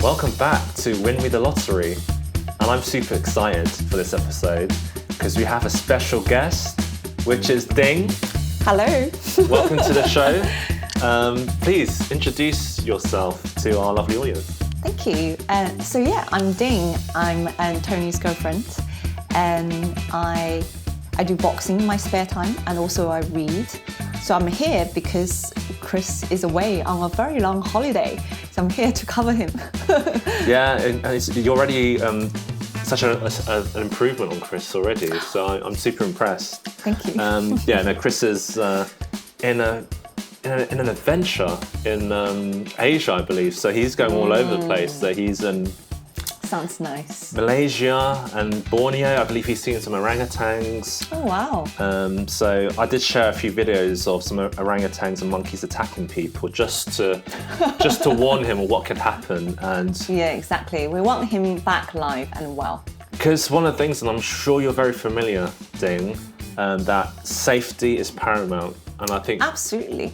Welcome back to Win Me the Lottery. And I'm super excited for this episode because we have a special guest, which is Ding. Hello. Welcome to the show. Please introduce yourself to our lovely audience. Thank you. I'm Ding. I'm Tony's girlfriend. And I do boxing in my spare time and also I read. So I'm here because Chris is away on a very long holiday. So I'm here to cover him. Yeah, and you're already such an improvement on Chris already. So I'm super impressed. Thank you. Chris is in an adventure in Asia, I believe. So he's going all over the place. So he's in Sounds nice. Malaysia and Borneo. I believe he's seen some orangutans. Oh wow. So I did share a few videos of some orangutans and monkeys attacking people just to warn him of what could happen. And yeah, exactly. We want him back live and well. Because one of the things, and I'm sure you're very familiar, Ding, that safety is paramount. And I think Absolutely.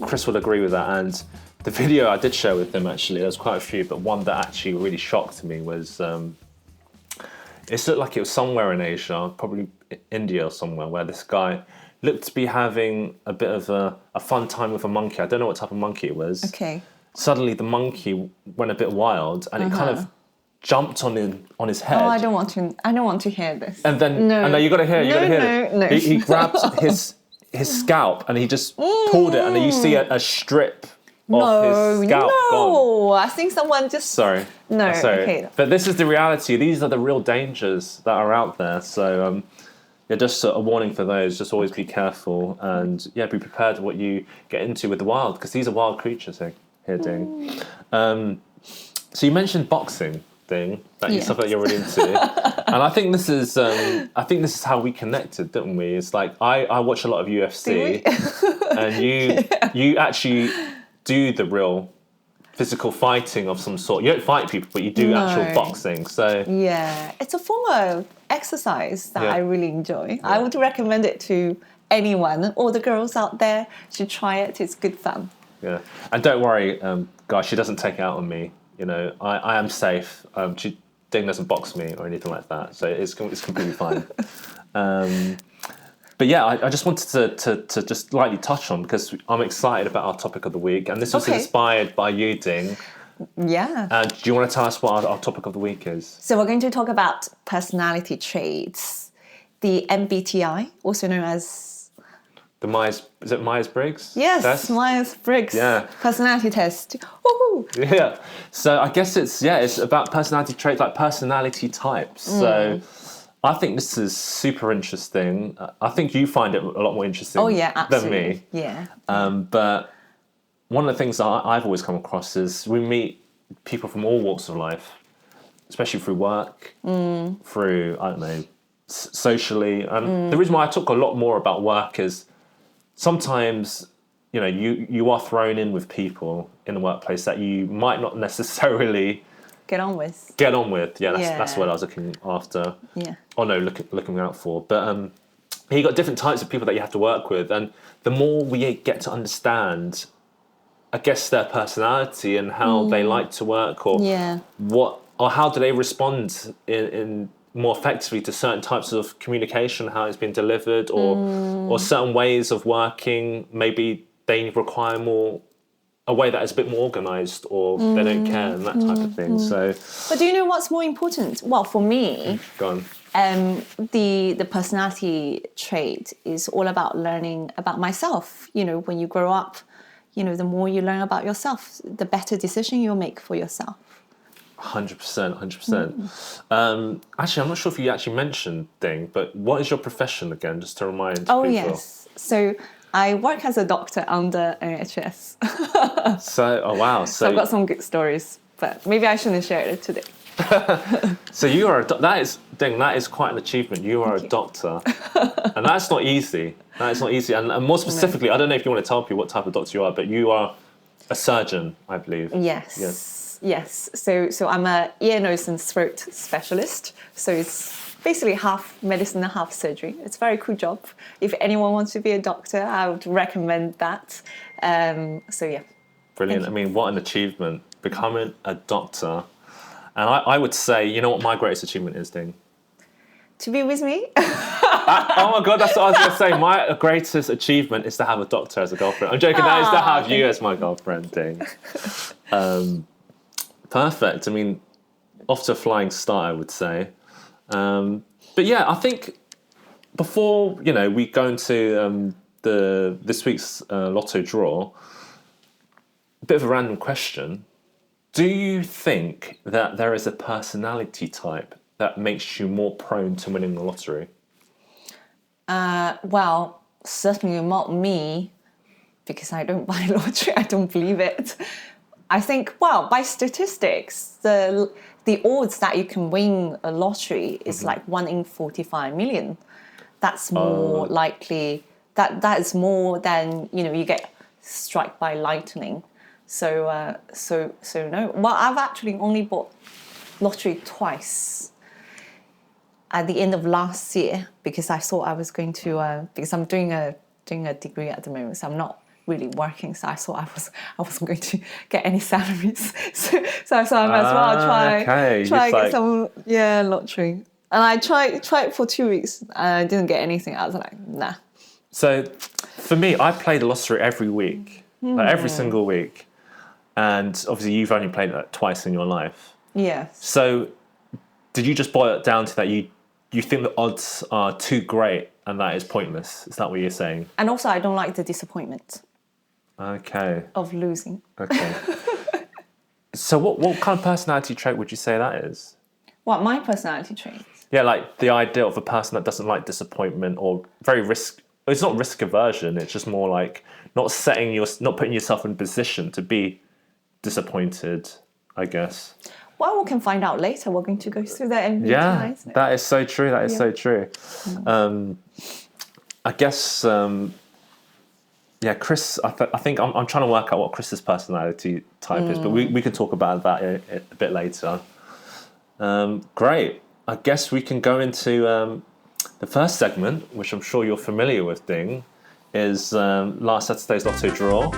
Chris will agree with that. And the video I did share with him, actually, there's quite a few, but one that actually really shocked me was, it looked like it was somewhere in Asia, probably India or somewhere, where this guy looked to be having a bit of a fun time with a monkey. I don't know what type of monkey it was. Okay. Suddenly the monkey went a bit wild and it kind of jumped on his head. Oh, I don't want to hear this. And then, no, you got to hear it. No. He grabbed his scalp and he just pulled it, and then you see a strip of his scalp gone. I think someone just... Sorry. Okay. But this is the reality. These are the real dangers that are out there. So, just a warning for those. Just always be careful and, be prepared for what you get into with the wild, because these are wild creatures here, Ding. So you mentioned boxing, Ding, something that you're really into. And I think this is how we connected, didn't we? It's like I watch a lot of UFC, and you actually do the real physical fighting of some sort. You don't fight people, but you do actual boxing. So yeah, it's a form of exercise that I really enjoy. Yeah. I would recommend it to anyone. All the girls out there should try it. It's good fun. Yeah, and don't worry, guys. She doesn't take it out on me. You know, I am safe. Ding doesn't box me or anything like that, so it's completely fine. But yeah, I just wanted to just lightly touch on, because I'm excited about our topic of the week, and this was inspired by you, Ding. Yeah. Do you want to tell us what our topic of the week is? So we're going to talk about personality traits, the MBTI, also known as... Is it Myers-Briggs? Yes, test? Myers-Briggs. Yeah. Personality test. Woohoo! Yeah. So I guess it's about personality traits, like personality types. So I think this is super interesting. I think you find it a lot more interesting than me. Yeah. But one of the things that I've always come across is we meet people from all walks of life, especially through work, through, I don't know, socially. And the reason why I talk a lot more about work is sometimes, you are thrown in with people in the workplace that you might not necessarily get on with. Yeah, that's what I was looking after. Yeah. Oh no, looking out for. But you got different types of people that you have to work with, and the more we get to understand, I guess, their personality and how they like to work, or how do they respond in more effectively to certain types of communication, how it's been delivered, or certain ways of working. Maybe they require a way that is a bit more organised, or they don't care, and that type of thing. So, but do you know what's more important? Well, for me, go on. The personality trait is all about learning about myself. When you grow up, the more you learn about yourself, the better decision you'll make for yourself. 100%. Actually, I'm not sure if you actually mentioned, Ding, but what is your profession again, just to remind people? Oh, yes. So I work as a doctor under NHS. So, wow. So I've got some good stories, but maybe I shouldn't share it today. So you are that is quite an achievement. You are a doctor, and that's not easy. That is not easy. And more specifically, I don't know if you want to tell people what type of doctor you are, but you are a surgeon, I believe. Yes. So I'm a ear, nose and throat specialist. So it's basically half medicine and half surgery. It's a very cool job. If anyone wants to be a doctor, I would recommend that. Brilliant. I mean, what an achievement. Becoming a doctor. And I would say, you know what my greatest achievement is, Ding? To be with me? Oh my God, that's what I was going to say. My greatest achievement is to have a doctor as a girlfriend. I'm joking, that is to have you as my girlfriend, Ding. Perfect. I mean, off to a flying start, I would say. But yeah, I think before, we go into this week's lotto draw, a bit of a random question. Do you think that there is a personality type that makes you more prone to winning the lottery? Well, certainly not me, because I don't buy lottery. I don't believe it. I think, well, by statistics, the odds that you can win a lottery is like 1 in 45 million. That's more likely. That is more than you get struck by lightning. So no. Well, I've actually only bought lottery twice. At the end of last year, because I thought I was going to, because I'm doing a degree at the moment, so I'm not really working. So I thought I wasn't going to get any salaries. So I thought I might as well try get some lottery. And I tried for 2 weeks and I didn't get anything. I was like, nah. So for me, I play the lottery every week, like every single week. And obviously you've only played it twice in your life. Yes. So did you just boil it down to that you think the odds are too great and that is pointless? Is that what you're saying? And also I don't like the disappointment. Okay. Of losing. Okay. So what kind of personality trait would you say that is? What, my personality trait? Yeah, like the idea of a person that doesn't like disappointment or it's not risk aversion, it's just more like not putting yourself in a position to be disappointed, I guess. Well, we can find out later. We're going to go through the MBTI. Yeah, that is so true. That is so true. I guess, Chris, I think I'm trying to work out what Chris's personality type is, but we can talk about that a bit later. Great. I guess we can go into the first segment, which I'm sure you're familiar with, Ding, is last Saturday's lotto draw.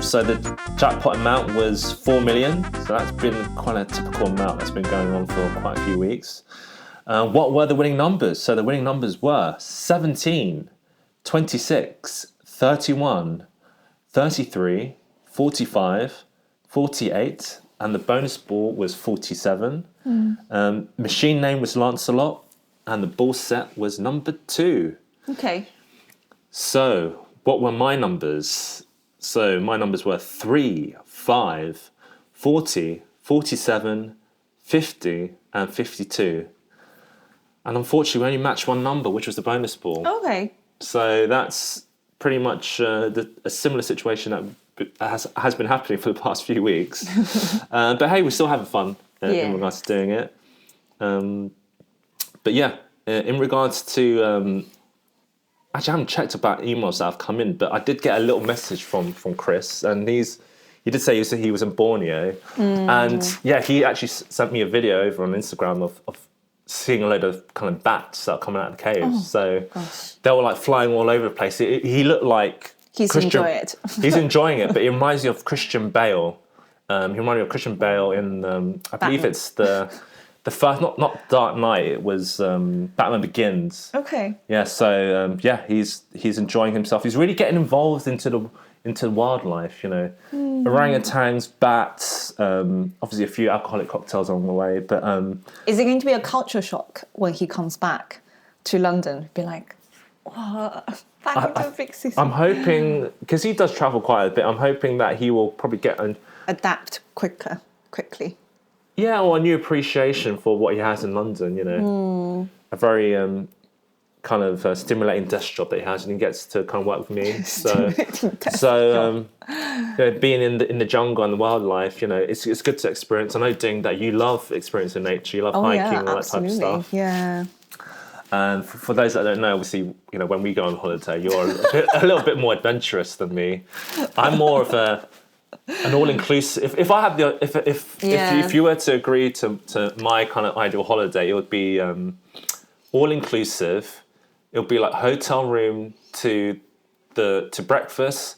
So the jackpot amount was 4 million. So that's been quite a typical amount that's been going on for quite a few weeks. What were the winning numbers? So the winning numbers were 17, 26, 31, 33, 45, 48, and the bonus ball was 47. Machine name was Lancelot, and the ball set was number 2. Okay. So what were my numbers? So my numbers were 3, 5, 40, 47, 50, and 52. And unfortunately, we only matched one number, which was the bonus ball. Okay. So that's pretty much a similar situation that has been happening for the past few weeks. But hey, we're still having fun in regards to doing it. But yeah, in regards to... actually, I haven't checked about emails that have come in, but I did get a little message from Chris, and he did say he was in Borneo. And yeah, he actually sent me a video over on Instagram of seeing a load of kind of bats that are coming out of the caves. They were like flying all over the place. He looked like he's enjoying it. He's enjoying it, but it reminds me of Christian Bale. He reminded me of Christian Bale in I believe it's the first, not Dark Knight. It was Batman Begins. Okay. Yeah. So he's enjoying himself. He's really getting involved into wildlife. Orangutans, bats. Obviously, a few alcoholic cocktails along the way. But is it going to be a culture shock when he comes back to London? Be like, what? Back into a big city. I'm hoping, because he does travel quite a bit. I'm hoping that he will probably adapt quickly. Yeah, or a new appreciation for what he has in London, A very kind of stimulating desk job that he has, and he gets to kind of work with me. Being in the jungle and the wildlife, it's good to experience. I know, Ding, that you love experiencing nature, you love hiking, all that type of stuff. Yeah. And for those that don't know, obviously, when we go on holiday, you're a little bit more adventurous than me. I'm more of an all-inclusive. If I had if you were to agree to my kind of ideal holiday, it would be all-inclusive. It would be like hotel room to breakfast,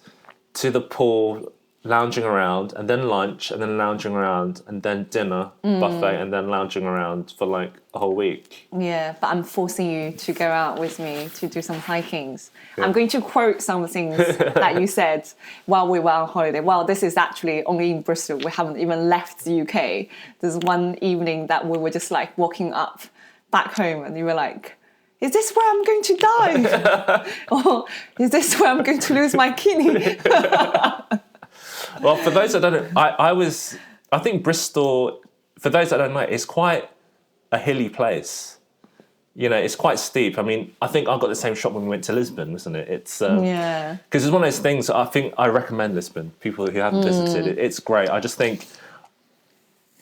to the pool, lounging around, and then lunch, and then lounging around, and then dinner, buffet, and then lounging around for like a whole week. Yeah, but I'm forcing you to go out with me to do some hikings. Yeah. I'm going to quote some things that you said while we were on holiday. Well, this is actually only in Bristol. We haven't even left the UK. There's one evening that we were just like walking up back home, and you were like, is this where I'm going to die? Or is this where I'm going to lose my kidney? Well, for those that don't know, I think Bristol, for those that don't know, is quite a hilly place. You know, it's quite steep. I mean, I think I got the same shock when we went to Lisbon, wasn't it? It's yeah. Because it's one of those things. I think I recommend Lisbon. People who haven't visited it, it's great. I just think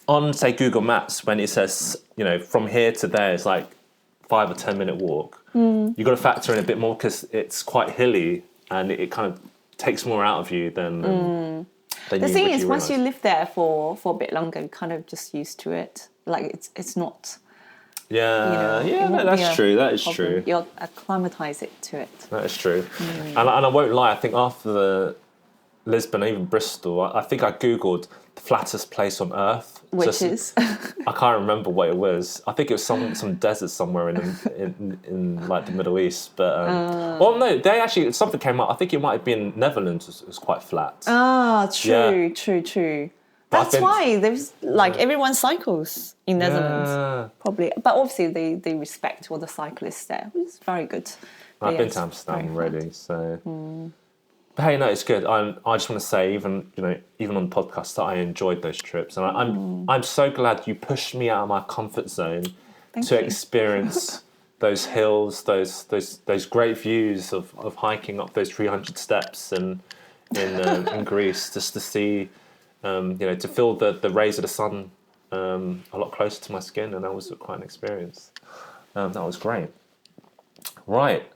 on, say, Google Maps, when it says, you know, from here to there, it's like 5 or 10 minute walk. You've got to factor in a bit more because it's quite hilly and it kind of takes more out of you than the thing is, once you live there for a bit longer, you're kind of just used to it. Like it's not. Yeah, that's true. That is true. You'll acclimatise it to it. That is true. And I won't lie. I think after the Lisbon, even Bristol, I think I googled the flattest place on earth. Which is? I can't remember what it was. I think it was some desert somewhere in like the Middle East. But well, no, they actually something came up. I think it might have been Netherlands was quite flat. True. That's why there's like everyone cycles in Netherlands, probably. But obviously they respect all the cyclists there, which is very good. I've been to Amsterdam already, so. But hey, no, it's good. I just want to say, even on the podcast, that I enjoyed those trips, and I'm so glad you pushed me out of my comfort zone to experience those hills, those great views of hiking up those 300 steps in Greece, just to see, to feel the rays of the sun a lot closer to my skin, and that was quite an experience. That was great. Right.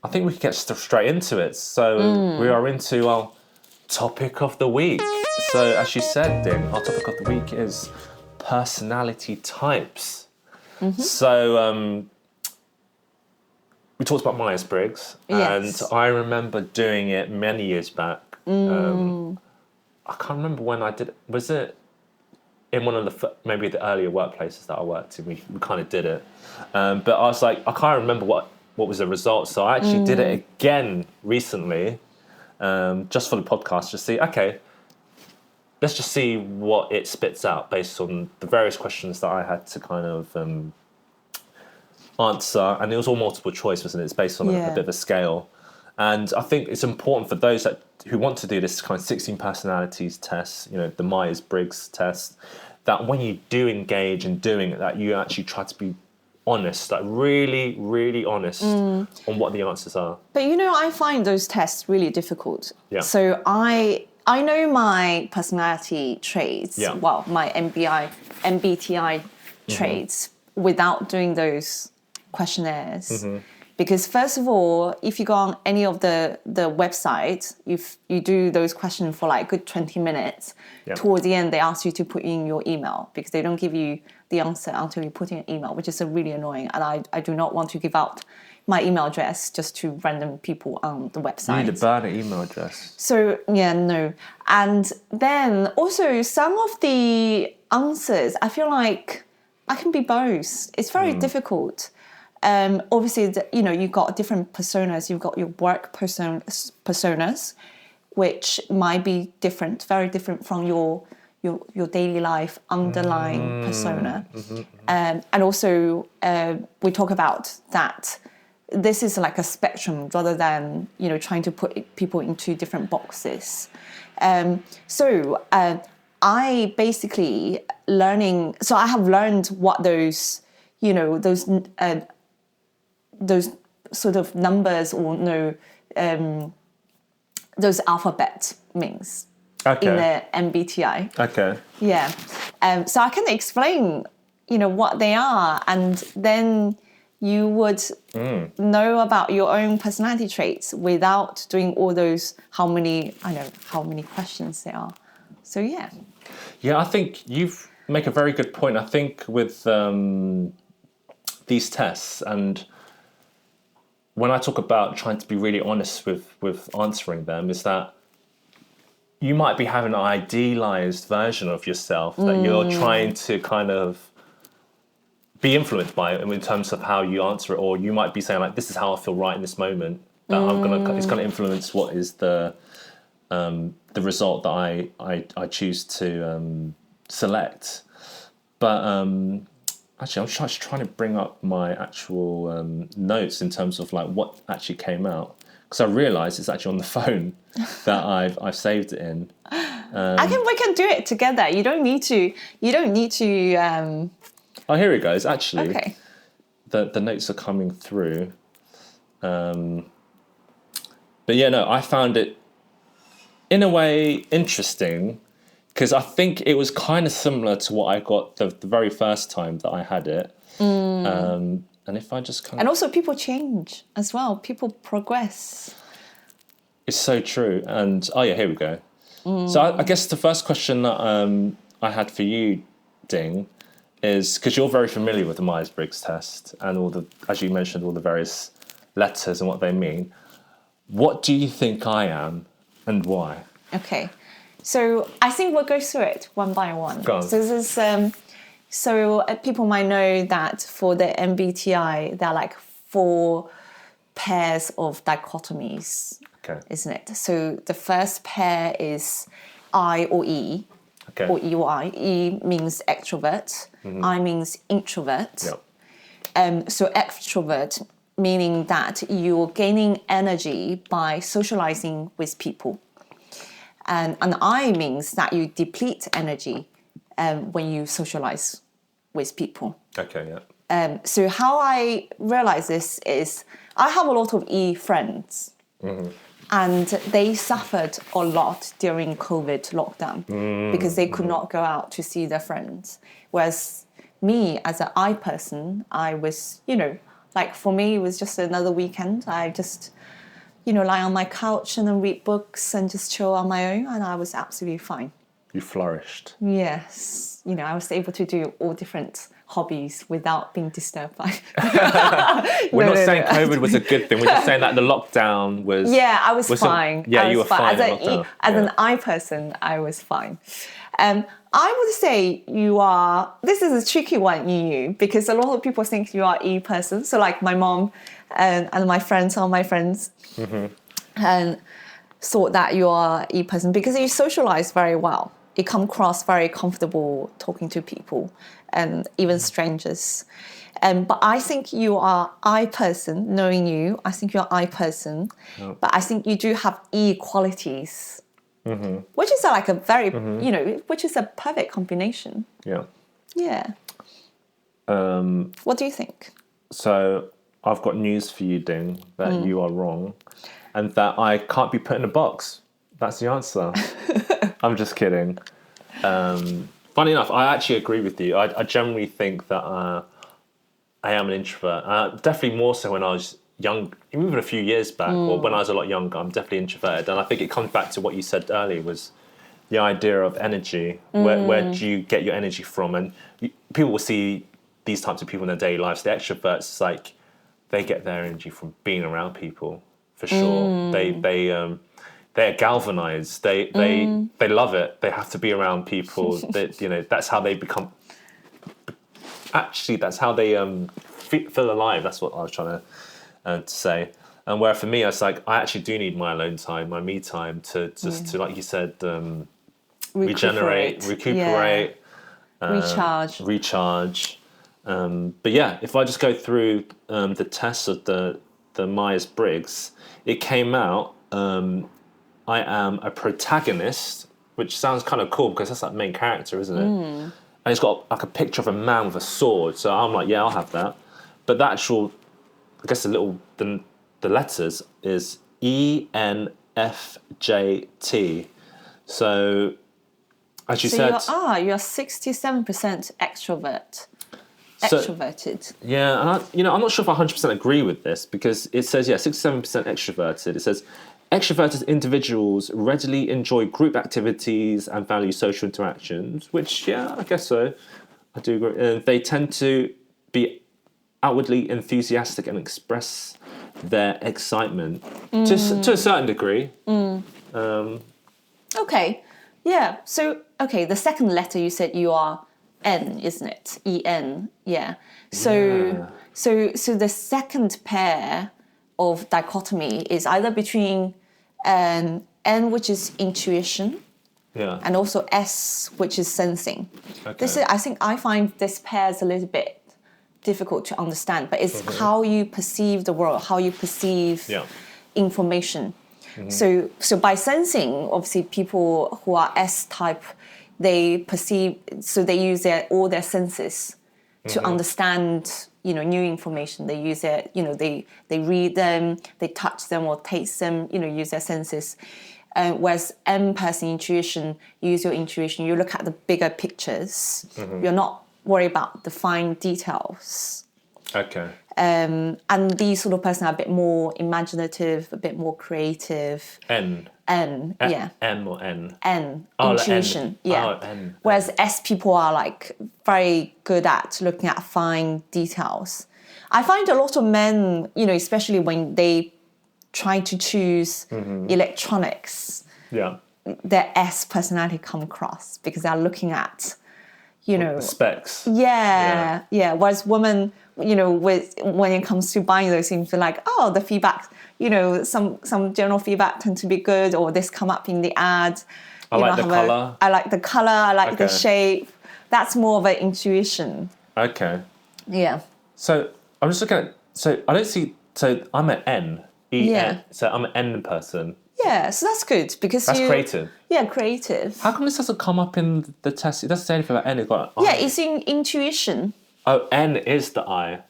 I think we can get straight into it. So we are into our topic of the week. So as you said, Ding, our topic of the week is personality types. So we talked about Myers-Briggs, and I remember doing it many years back. I can't remember when I did it. Was it in one of the maybe the earlier workplaces that I worked in? We kind of did it, but I was like, I can't remember what was the result. So I actually did it again recently, just for the podcast, just see, okay, let's just see what it spits out based on the various questions that I had to kind of answer. And it was all multiple choice, wasn't it? It's based on a bit of a scale. And I think it's important for those who want to do this kind of 16 personalities test, the Myers-Briggs test, that when you do engage in doing it, that you actually try to be honest, like really, really honest on what the answers are. But I find those tests really difficult. Yeah. So I know my personality traits, well, my MBTI traits without doing those questionnaires. Because first of all, if you go on any of the websites, if you do those questions for like a good 20 minutes, towards the end they ask you to put in your email because they don't give you the answer until you put in an email, which is really annoying. And I do not want to give out my email address just to random people on the website. You need to burn an email address. So, no. And then also some of the answers, I feel like I can be both. It's very difficult. Obviously, you've got different personas. You've got your work personas, which might be different, very different from your daily life underlying persona. And also, we talk about that this is like a spectrum rather than, trying to put people into different boxes. So I basically I have learned what those sort of numbers or those alphabet means in the MBTI. Okay. Yeah. So I can explain, what they are, and then you would know about your own personality traits without doing all those how many questions there are. So yeah. Yeah, I think you make a very good point. I think with these tests, and when I talk about trying to be really honest with answering them, is that you might be having an idealized version of yourself that you're trying to kind of be influenced by in terms of how you answer it, or you might be saying like, this is how I feel right in this moment, that it's gonna influence what is the result that I choose to select. But actually, I'm just trying to bring up my actual notes in terms of like what actually came out, because I realised it's actually on the phone that I've saved it in. We can do it together. You don't need to. Oh, here it goes. Actually, Okay. the notes are coming through. But yeah, no, I found it in a way interesting, because I think it was kind of similar to what I got the very first time that I had it. And if I just kind of... And also people change as well. People progress. It's so true. And, oh yeah, here we go. So I guess the first question that I had for you, Ding, is, because you're very familiar with the Myers-Briggs test and all the, as you mentioned, all the various letters and what they mean. What do you think I am and why? Okay. So I think we'll go through it one by one. Go on. So this is, people might know that for the MBTI, there are like 4 pairs of dichotomies, Okay. isn't it? So the first pair is I or E, Okay. or E or I. E means extrovert, I means introvert. Yep. So extrovert, meaning that you're gaining energy by socializing with people. And an I means that you deplete energy when you socialize with people. Okay, yeah. So how I realize this is I have a lot of E friends, and they suffered a lot during COVID lockdown because they could not go out to see their friends. Whereas me, as an I person, I was, like for me, it was just another weekend. I just, lie on my couch and then read books and just chill on my own, and I was absolutely fine. You flourished. Yes. I was able to do all different hobbies without being disturbed by... We're not saying COVID was a good thing. We're just saying that the lockdown was... Yeah, I was fine. You were fine. As an I person, I was fine. I would say you are... This is a tricky one, EU, because a lot of people think you are E person. So like my mom and my friends are my friends. And thought that you are E person because you socialize very well. You come across very comfortable talking to people and even strangers. But I think you are I person, knowing you, I think you're I person. Yep. But I think you do have E qualities, which is like a very, which is a perfect combination. Yeah. Yeah. What do you think? So I've got news for you, Ding, that you are wrong and that I can't be put in a box. That's the answer. I'm just kidding. Funny enough, I actually agree with you. I generally think that I am an introvert. Definitely more so when I was young, even a few years back, or when I was a lot younger, I'm definitely introverted. And I think it comes back to what you said earlier, was the idea of energy. Where do you get your energy from? And people will see these types of people in their daily lives. The extroverts, like, they get their energy from being around people, for sure. They're galvanized. They love it. They have to be around people. That that's how they become. Actually, that's how they feel alive. That's what I was trying to say. And where for me, it's like I actually do need my alone time, my me time to just to, like you said, regenerate, recuperate, recharge. But yeah, if I just go through the tests of the Myers-Briggs, it came out. I am a protagonist, which sounds kind of cool because that's like main character, isn't it? And it's got like a picture of a man with a sword. So I'm like, yeah, I'll have that. But the actual, I guess the letters is ENFJT. So as you said, you're 67% extrovert. Extroverted. Yeah, and I'm not sure if I 100% agree with this because it says 67% extroverted. It says extroverted individuals readily enjoy group activities and value social interactions, which I guess so. I do agree. They tend to be outwardly enthusiastic and express their excitement to a certain degree. Okay. Yeah. So, okay, the second letter you said you are N, isn't it? E-N. Yeah. So, Yeah. so the second pair of dichotomy is either between N, which is intuition, Yeah. and also S, which is sensing. Okay. This is, I think, I find this pair is a little bit difficult to understand, but it's how you perceive the world, how you perceive information. So by sensing, obviously, people who are S type, they perceive, so they use all their senses to understand, new information. They use it, they read them, they touch them or taste them, use their senses. Whereas M person intuition, you use your intuition, you look at the bigger pictures. You're not worried about the fine details. Okay. And these sort of person are a bit more imaginative, a bit more creative. N. Yeah. M or N? N, Oh, intuition, N. yeah. Oh, N. Whereas S people are like very good at looking at fine details. I find a lot of men, especially when they try to choose electronics, Yeah. their S personality come across because they're looking at, The specs. Yeah. Whereas women, when it comes to buying those things, feel like, oh, the feedback, some general feedback tend to be good, or this come up in the ad. I like the colour. I like the colour. I like the Okay. shape. That's more of an intuition. Okay. Yeah. So I'm just looking at. So I don't see. So I'm an N. E-N. Yeah. So I'm an N person. Yeah. So that's good because That's creative. Yeah, creative. How come this doesn't come up in the test? It doesn't say anything about N. It's got an Yeah, I. it's in intuition. Oh, N is the I.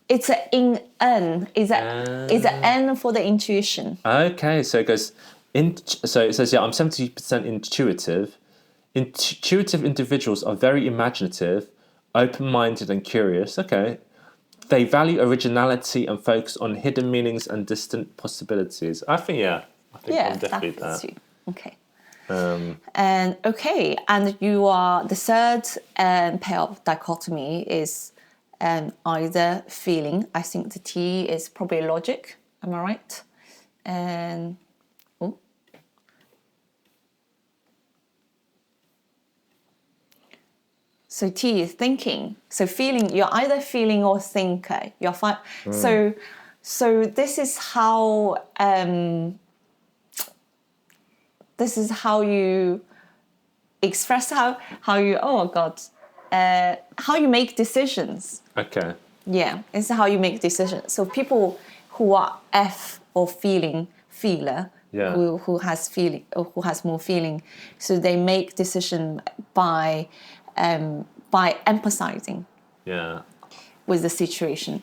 It's a in N. Is a N for the intuition. Okay, so it goes. So it says, I'm 70% intuitive. Intuitive individuals are very imaginative, open-minded and curious. Okay. They value originality and focus on hidden meanings and distant possibilities. I think I'm definitely that's there. you. Okay. And you are the third pair of dichotomy is either feeling. I think the T is probably logic. Am I right? And so T is thinking. So feeling. You're either feeling or thinker. You're fine. So this is how. This is how you express how you how you make decisions. Okay. Yeah, it's how you make decisions. So people who are F or feeler, who has feeling or who has more feeling, so they make decision by empathizing with the situation,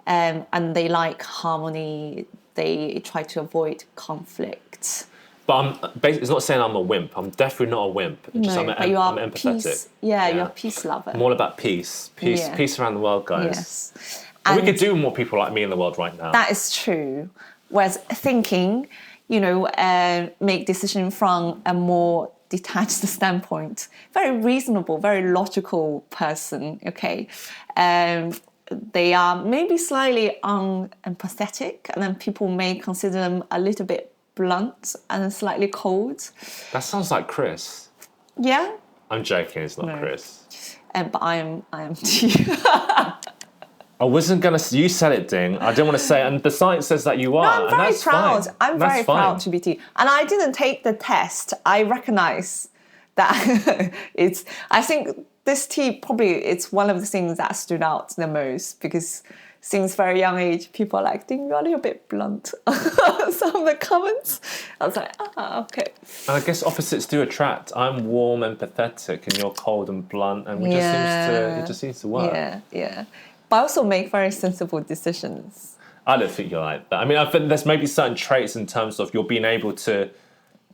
and they like harmony. They try to avoid conflict. But it's not saying I'm a wimp. I'm definitely not a wimp. I'm empathetic. Peace. Yeah, you're a peace lover. I'm all about peace. Peace around the world, guys. Yes. And we could do more people like me in the world right now. That is true. Whereas thinking, make decision from a more detached standpoint. Very reasonable, very logical person. Okay. They are maybe slightly unempathetic, and then people may consider them a little bit blunt and slightly cold. That sounds like Chris. Yeah. I'm joking. It's not Chris. But I am too. I wasn't gonna. You said it, Ding. I didn't want to say it, and the science says that you are. No, I'm very proud. Fine. I'm very proud to be T. And I didn't take the test. I recognize that it's. I think this T probably it's one of the things that stood out the most because since very young age, people are like, Ding, you're a little bit blunt. Some of the comments. I was like, okay. And I guess opposites do attract. I'm warm and pathetic, and you're cold and blunt, and it just seems to work. Yeah. But I also make very sensible decisions. I don't think you're like that. I mean, I think there's maybe certain traits in terms of you're being able to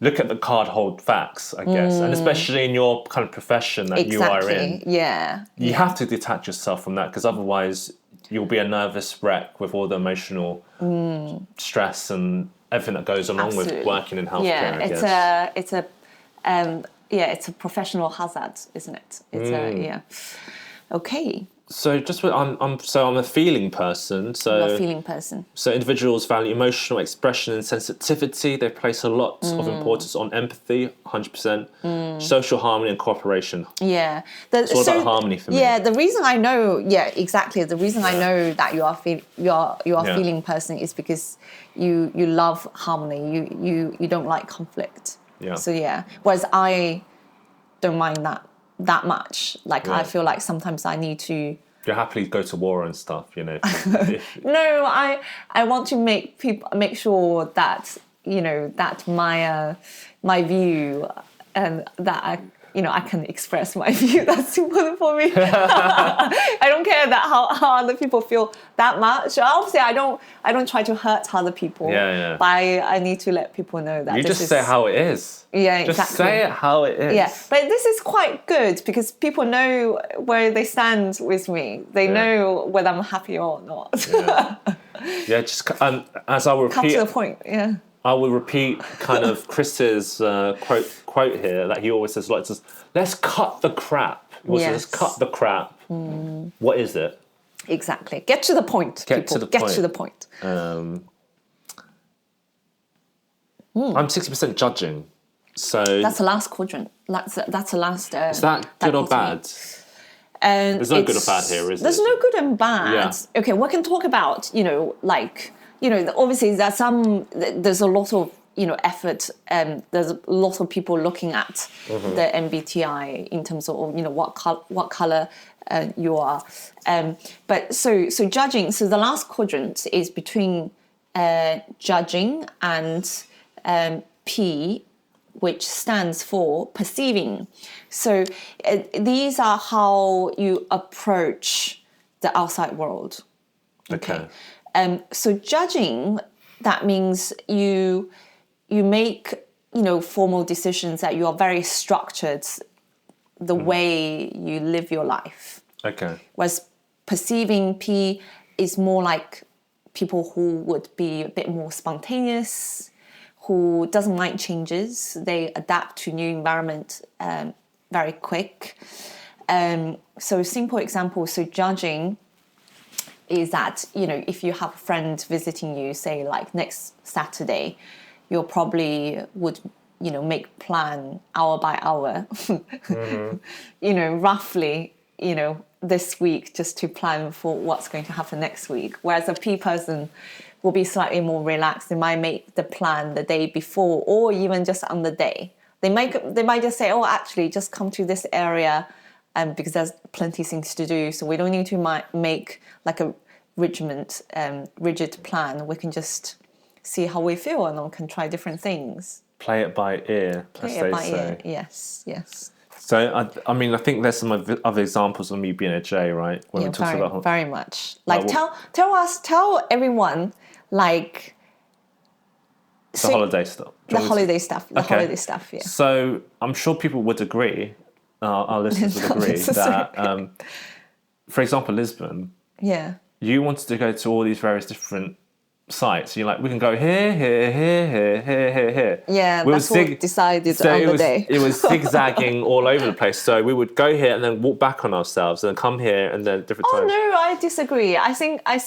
look at the card, hold facts, I guess. And especially in your kind of profession that you are in. Yeah. You have to detach yourself from that because otherwise you'll be a nervous wreck with all the emotional stress and everything that goes along with working in healthcare, I guess. It's a professional hazard, isn't it? It's Okay, So I'm a feeling person. you're So a feeling person. So individuals value emotional expression and sensitivity. They place a lot of importance on empathy, 100%, social harmony and cooperation. Yeah, It's all about harmony for me. Yeah, the reason I know, exactly. The reason I know that you are Yeah. feeling person is because you love harmony. You don't like conflict. Yeah. So yeah, whereas I don't mind that much. Like I Yeah. feel like sometimes I need to. You happily go to war and stuff, you know. No, I want to make sure that that my view and that I can express my view. That's important for me. I don't care that how other people feel that much. Obviously, I don't try to hurt other people. Yeah. But I need to let people know that You this just is, say how it is. Yeah, Just exactly. say it how it is. Yeah, but this is quite good because people know where they stand with me. They know whether I'm happy or not. Yeah, just as I will Come repeat, to the point. Yeah. I will repeat kind of Chris's quote here that he always says, like, let's cut the crap. Yes. Let's cut the crap. What is it? Exactly. Get to the point. Get to the Get point. to the point. I'm 60% judging. So That's the last quadrant. That's the last. is that good or bad? And There's no good or bad here, is There's there? no good and bad. Yeah. Okay, we can talk about, obviously there's a lot of, effort and there's a lot of people looking at the MBTI in terms of, what color you are. But so judging, so the last quadrant is between judging and P, which stands for perceiving. So these are how you approach the outside world. Okay. So judging, that means you make formal decisions, that you are very structured the way you live your life. Okay. Whereas perceiving, P, is more like people who would be a bit more spontaneous, who doesn't like changes. They adapt to new environment very quick. So simple example, so judging is that, if you have a friend visiting you, say like next Saturday, you probably would, make plan hour by hour, roughly, this week, just to plan for what's going to happen next week. Whereas a P person will be slightly more relaxed. They might make the plan the day before or even just on the day. They might just say, oh, actually, just come to this area because there's plenty of things to do. So we don't need to make like a rigid plan. We can just see how we feel and then can try different things. Play it by ear, as they say. Yes. So, I think there's some other examples of me being a J, right? When we talk about very much. Like, tell everyone, like... The holiday stuff. The holiday stuff, yeah. So, I'm sure people would agree, our listeners would agree, that, for example, Lisbon, you wanted to go to all these various different sites. You're like, we can go here. Yeah, that's what we decided on the day. It was zigzagging all over the place. So we would go here and then walk back on ourselves and then come here and then different times. Oh, no, I disagree. I think I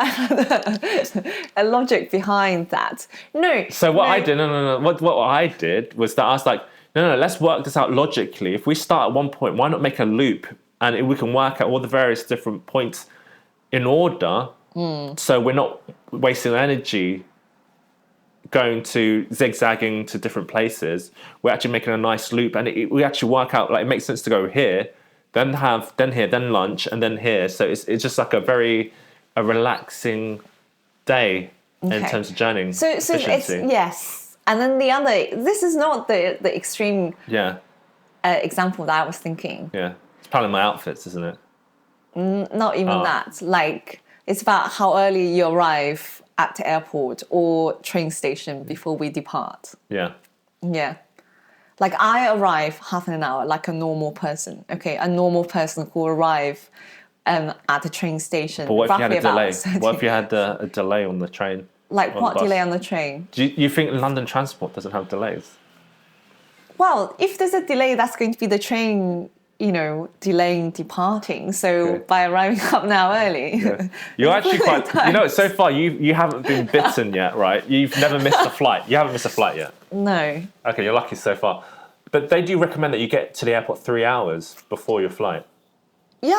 had a logic behind that. No. So what I did, what I did was that I was like, no, let's work this out logically. If we start at one point, why not make a loop and we can work out all the various different points in order. So we're not wasting energy going to zigzagging to different places. We're actually making a nice loop, and we actually work out like it makes sense to go here, then here, then lunch, and then here. So it's just like a relaxing day in terms of journeying. So efficiency. it's yes, and then the other. This is not the extreme example that I was thinking. Yeah, it's planning my outfits, isn't it? Not even that. Like. It's about how early you arrive at the airport or train station before we depart. Yeah. Yeah. Like I arrive half an hour like a normal person. Okay, a normal person who arrive at the train station. But what if you had a delay? 30. What if you had a delay on the train? Like what delay on the train? Do you think London transport doesn't have delays? Well, if there's a delay, that's going to be the train, delaying departing. So Okay. by arriving up now early, You're actually quite. So far you haven't been bitten yet, right? You've never missed a flight. You haven't missed a flight yet. no. Okay, you're lucky so far. But they do recommend that you get to the airport 3 hours before your flight. Yeah,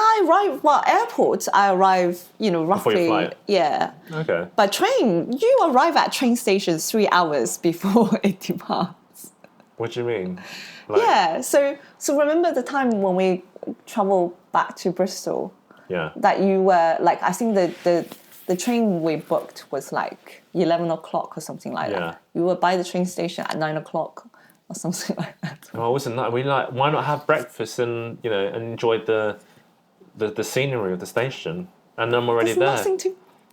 airport, I arrive, roughly. your flight? Yeah. Okay. But train, you arrive at train stations 3 hours before it departs. What do you mean? Like, Yeah, so remember the time when we traveled back to Bristol, Yeah. that you were, like, I think the train we booked was like 11 o'clock or something like Yeah. that. You were by the train station at 9 o'clock or something like that. Oh, wasn't that? Why not have breakfast and and enjoy the scenery of the station? And I'm already there.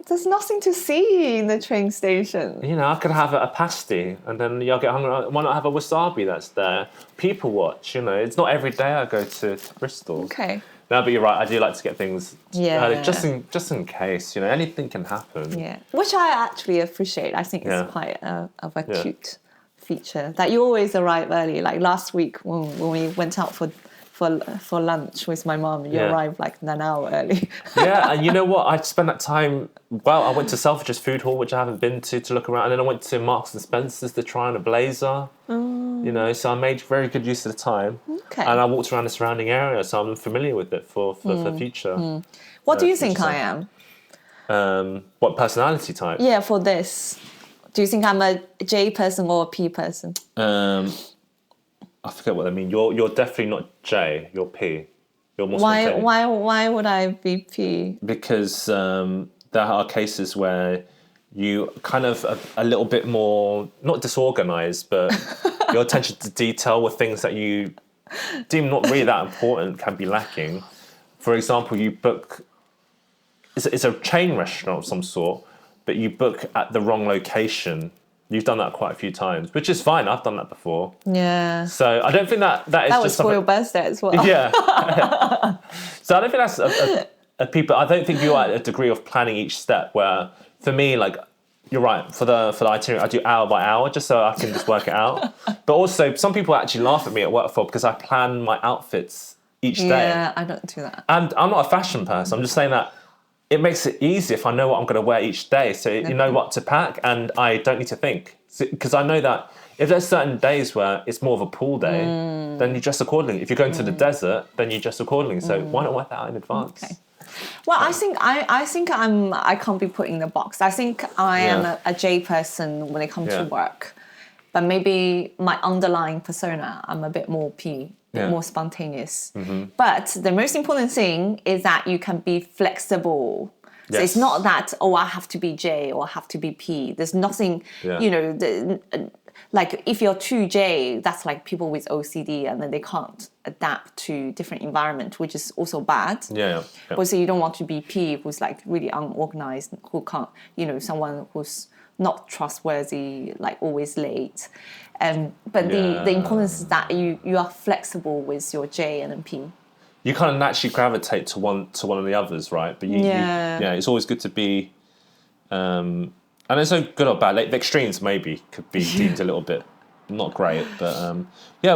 There's nothing to see in the train station. I could have a pasty, and then you'll get hungry. Why not have a wasabi that's there? People watch. It's not every day I go to Bristol. Okay. No, but you're right. I do like to get things Yeah. just in case. Anything can happen. Yeah, which I actually appreciate. I think Yeah. it's quite of a cute feature that you always arrive early. Like last week when we went out for lunch with my mum, you arrived like an hour early. Yeah, and you know what? I spent that time. Well, I went to Selfridges Food Hall, which I haven't been to look around, and then I went to Marks and Spencer's to try on a blazer. So I made very good use of the time. Okay. And I walked around the surrounding area, so I'm familiar with it for future. What do you think future I self. am? What personality type? Yeah, for this. Do you think I'm a J person or a P person? I forget what they mean. You're definitely not J. You're P. You're more Why spontaneous. why would I be P? Because there are cases where you kind of a little bit more, not disorganized, but your attention to detail with things that you deem not really that important can be lacking. For example, you book, it's a chain restaurant of some sort, but you book at the wrong location. You've done that quite a few times, which is fine. I've done that before. Yeah. So I don't think that is That was just for something. your birthday as well. Yeah. So I don't think that's a people. I don't think you're at a degree of planning each step. Where for me, like you're right for the itinerary, I do hour by hour just so I can just work it out. But also, some people actually laugh at me at work because I plan my outfits each day. Yeah, I don't do that. And I'm not a fashion person. I'm just saying that it makes it easy if I know what I'm going to wear each day. So you know what to pack, and I don't need to think because I know that. If there's certain days where it's more of a pool day, then you dress accordingly. If you're going to the desert, then you dress accordingly. So why not work that out in advance? Okay. Well, I think I can't be put in the box. I think I am a J person when it comes to work, but maybe my underlying persona, I'm a bit more P, more spontaneous. But the most important thing is that you can be flexible. So it's not that, I have to be J or I have to be P. There's nothing, like if you're too J, that's like people with OCD and then they can't adapt to different environment, which is also bad. Yeah. Also, you don't want to be P, who's like really unorganized, who can't, someone who's not trustworthy, like always late. But the importance is that you are flexible with your J and P. You kind of naturally gravitate to one of the others, right? But it's always good to be. And there's no good or bad. Like the extremes maybe could be deemed a little bit not great, but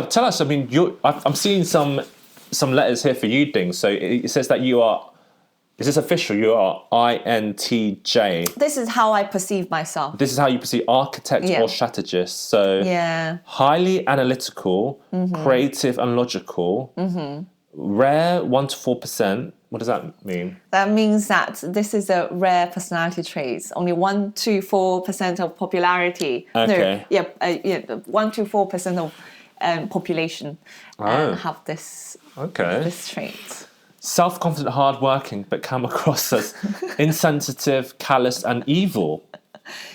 tell us. I mean, I'm seeing some letters here for you, Ding. So it says that you are. Is this official? You are INTJ. This is how I perceive myself. This is how you perceive architect or strategist. So highly analytical, creative and logical. Rare 1 to 4%. What does that mean? That means that this is a rare personality trait. Only 1 to 4% of popularity. Okay. 1 to 4% of population have this trait. Self-confident, hard-working, but come across as insensitive, callous, and evil.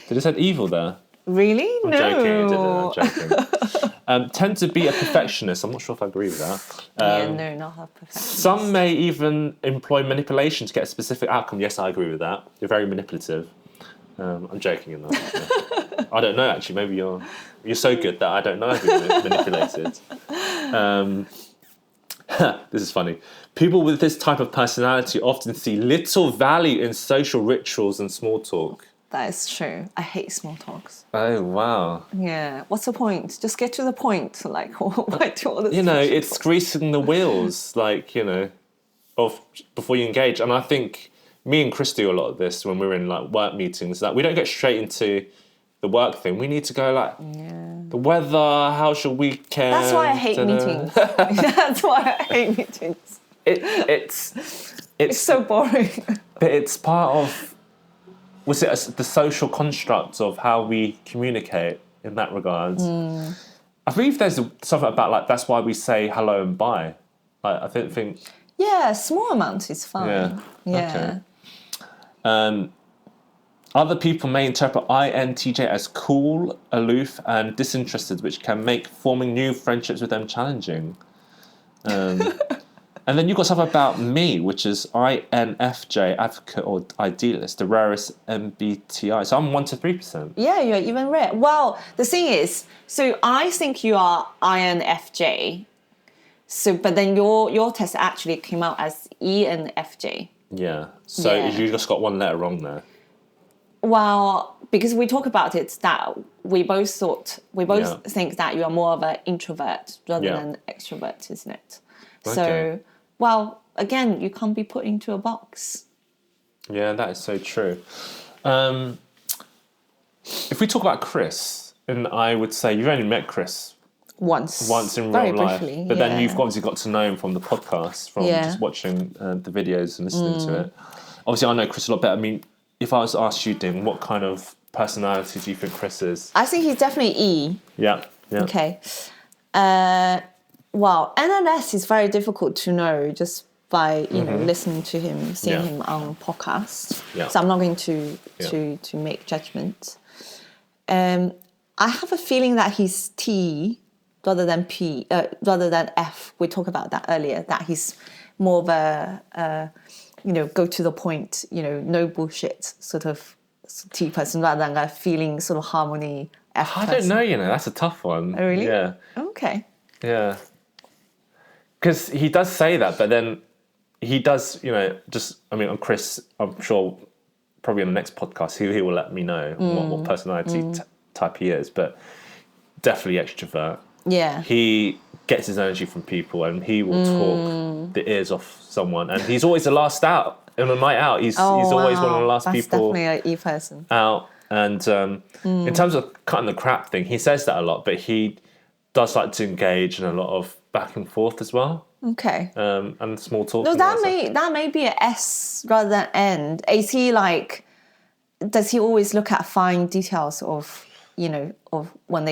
Did it say evil there? Really? I'm joking. I'm joking. Tend to be a perfectionist. I'm not sure if I agree with that. No, not a perfectionist. Some may even employ manipulation to get a specific outcome. Yes, I agree with that. You're very manipulative. I'm joking in that. I don't know, actually. Maybe you're so good that I don't know if you're manipulated. This is funny. People with this type of personality often see little value in social rituals and small talk. That is true. I hate small talks. Oh, wow. Yeah. What's the point? Just get to the point. Like, why do all this? It's greasing the wheels, of before you engage. And I think me and Chris do a lot of this when we're in like work meetings. That we don't get straight into the work thing. We need to go like the weather. How's your weekend? That's why I hate meetings. That's why I hate meetings. It's so boring. But it's part of the social construct of how we communicate in that regard. I believe there's something about like that's why we say hello and bye. I think. Yeah, small amounts is fine. Yeah. Okay. Other people may interpret INTJ as cool, aloof, and disinterested, which can make forming new friendships with them challenging. And then you've got something about me, which is INFJ, advocate or idealist, the rarest MBTI. So I'm 1 to 3%. Yeah, you're even rare. Well, the thing is, so I think you are INFJ. So, but then your test actually came out as ENFJ. Yeah. So you just got one letter wrong there. Well, because we talk about it, that we both think that you are more of an introvert rather than extrovert, isn't it? Okay. So, well, again, you can't be put into a box. Yeah, that is so true. If we talk about Chris, and I would say you've only met Chris Once in very real life, briefly, but then you've obviously got to know him from the podcast, from just watching the videos and listening to it. Obviously, I know Chris a lot better. I mean, if I was to ask you, Ding, what kind of personality do you think Chris is? I think he's definitely E. Yeah. Okay. Well, NNS is very difficult to know just by listening to him, seeing him on podcast. Yeah. So I'm not going to make judgment. I have a feeling that he's T rather than F. We talked about that earlier. That he's more of a go to the point, no bullshit sort of T person rather than a feeling sort of harmony F person. I don't know. That's a tough one. Oh, really? Yeah. Okay. Yeah. Because he does say that, but then he does, on Chris, I'm sure probably on the next podcast, he will let me know what personality type he is, but definitely extrovert. Yeah. He gets his energy from people and he will talk the ears off someone, and he's always the last out. On a night out, he's always one of the last people That's definitely an E person. out. And in terms of cutting the crap thing, he says that a lot, but he does like to engage in a lot of back and forth as well. Okay. And small talk. No, that may be an S rather than N. Is he like? Does he always look at fine details of of when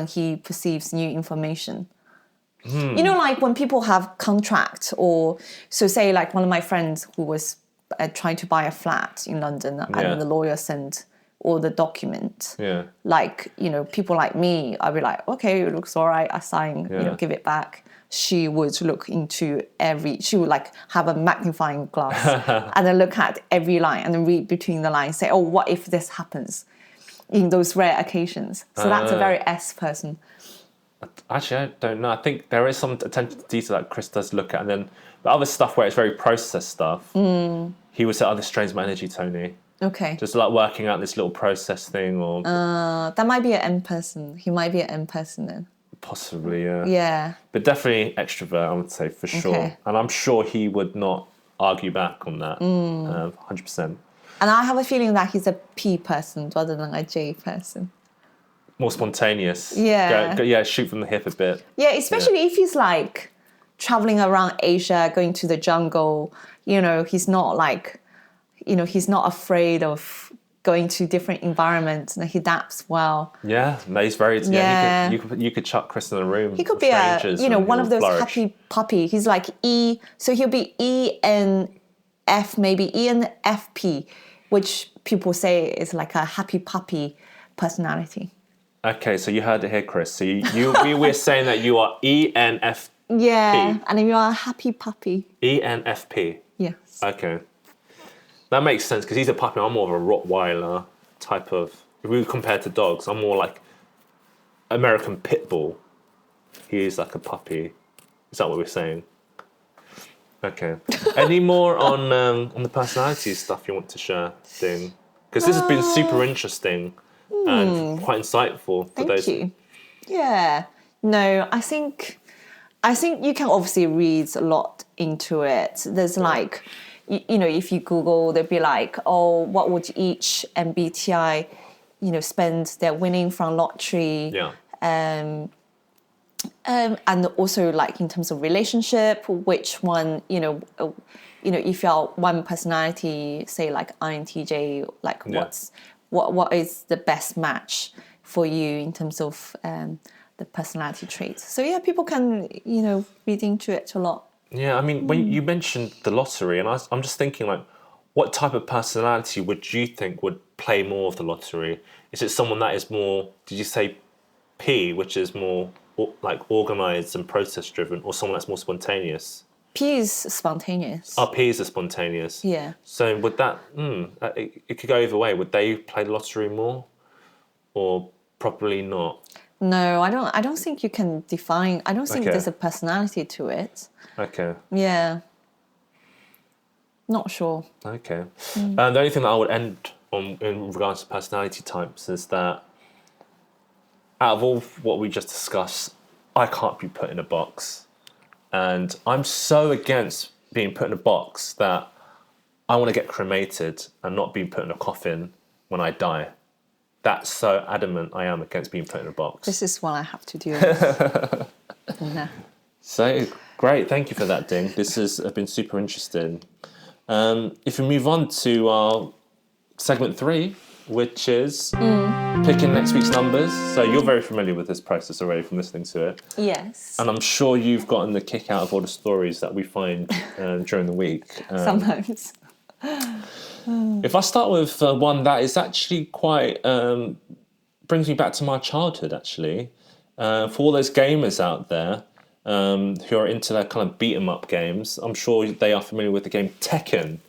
he perceives new information? Like when people have contract, or so say like one of my friends who was trying to buy a flat in London, and the lawyer sent all the document. Yeah. Like, people like me, I'd be like, okay, it looks all right, I sign, give it back. She would look into she would like have a magnifying glass and then look at every line and then read between the lines, say, oh, what if this happens in those rare occasions? So that's a very S person. Actually, I don't know. I think there is some attention to detail that Chris does look at, and then the other stuff where it's very process stuff, he would say, oh, this strains my energy, Tony. Okay. Just like working out this little process thing, or that might be an M person. He might be an M person then. Possibly, yeah. Yeah. But definitely extrovert, I would say, for sure. Okay. And I'm sure he would not argue back on that, 100%. And I have a feeling that he's a P person rather than a J person. More spontaneous. Yeah. Shoot from the hip a bit. Yeah, especially if he's like traveling around Asia, going to the jungle, he's not like, he's not afraid of going to different environments, and he adapts well. Yeah, he's very. Yeah, you could chuck Chris in a room. He could be one of those happy puppy. He's like E, so he'll be ENF, maybe ENFP, which people say is like a happy puppy personality. Okay, so you heard it here, Chris. So we were saying that you are ENFP. Yeah, and you are a happy puppy. ENFP. Yes. Okay. That makes sense, because he's a puppy. I'm more of a Rottweiler type of... If we compare to dogs, I'm more like American Pit Bull. He's like a puppy. Is that what we're saying? Okay. Any more on the personality stuff you want to share, Ding? Because this has been super interesting and quite insightful for those. Thank you. Yeah. No, I think you can obviously read a lot into it. There's like, you know, if you Google, there'd be like, oh, what would each MBTI, you know, spend their winning from lottery? Yeah. And also like in terms of relationship, which one, if you're one personality, say like INTJ, like what is the best match for you in terms of the personality traits? So yeah, people can, read into it a lot. Yeah, I mean, when you mentioned the lottery, and I'm just thinking like, what type of personality would you think would play more of the lottery? Is it someone that is more, did you say P, which is more like organized and process driven, or someone that's more spontaneous? P is spontaneous. Oh, P is a spontaneous. Yeah. So would that, it could go either way. Would they play the lottery more, or probably not? No, I don't think you can define. I don't think there's a personality to it. Okay. Yeah. Not sure. Okay. The only thing that I would end on in regards to personality types is that out of all what we just discussed, I can't be put in a box. And I'm so against being put in a box that I want to get cremated and not being put in a coffin when I die. That's so adamant I am against being put in a box. This is what I have to do. No. So, great. Thank you for that, Ding. This has been super interesting. If we move on to our segment 3, which is picking next week's numbers. So you're very familiar with this process already from listening to it. Yes. And I'm sure you've gotten the kick out of all the stories that we find during the week. Sometimes. If I start with one that is actually quite... brings me back to my childhood, actually. For all those gamers out there who are into their kind of beat-em-up games, I'm sure they are familiar with the game Tekken.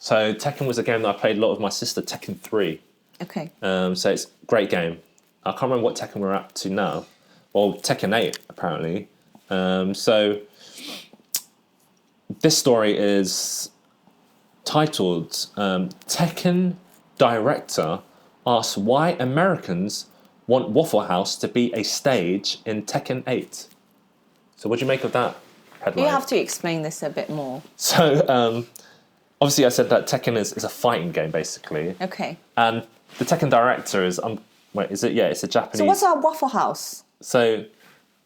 So Tekken was a game that I played a lot with my sister, Tekken 3. Okay. So it's a great game. I can't remember what Tekken we're up to now. Well, Tekken 8, apparently. So this story is titled Tekken Director Asks Why Americans Want Waffle House to be a Stage in Tekken 8. So what do you make of that headline? You have to explain this a bit more. So... obviously, I said that Tekken is a fighting game, basically. Okay. And the Tekken director is is it? Yeah, it's a Japanese. So what's our Waffle House? So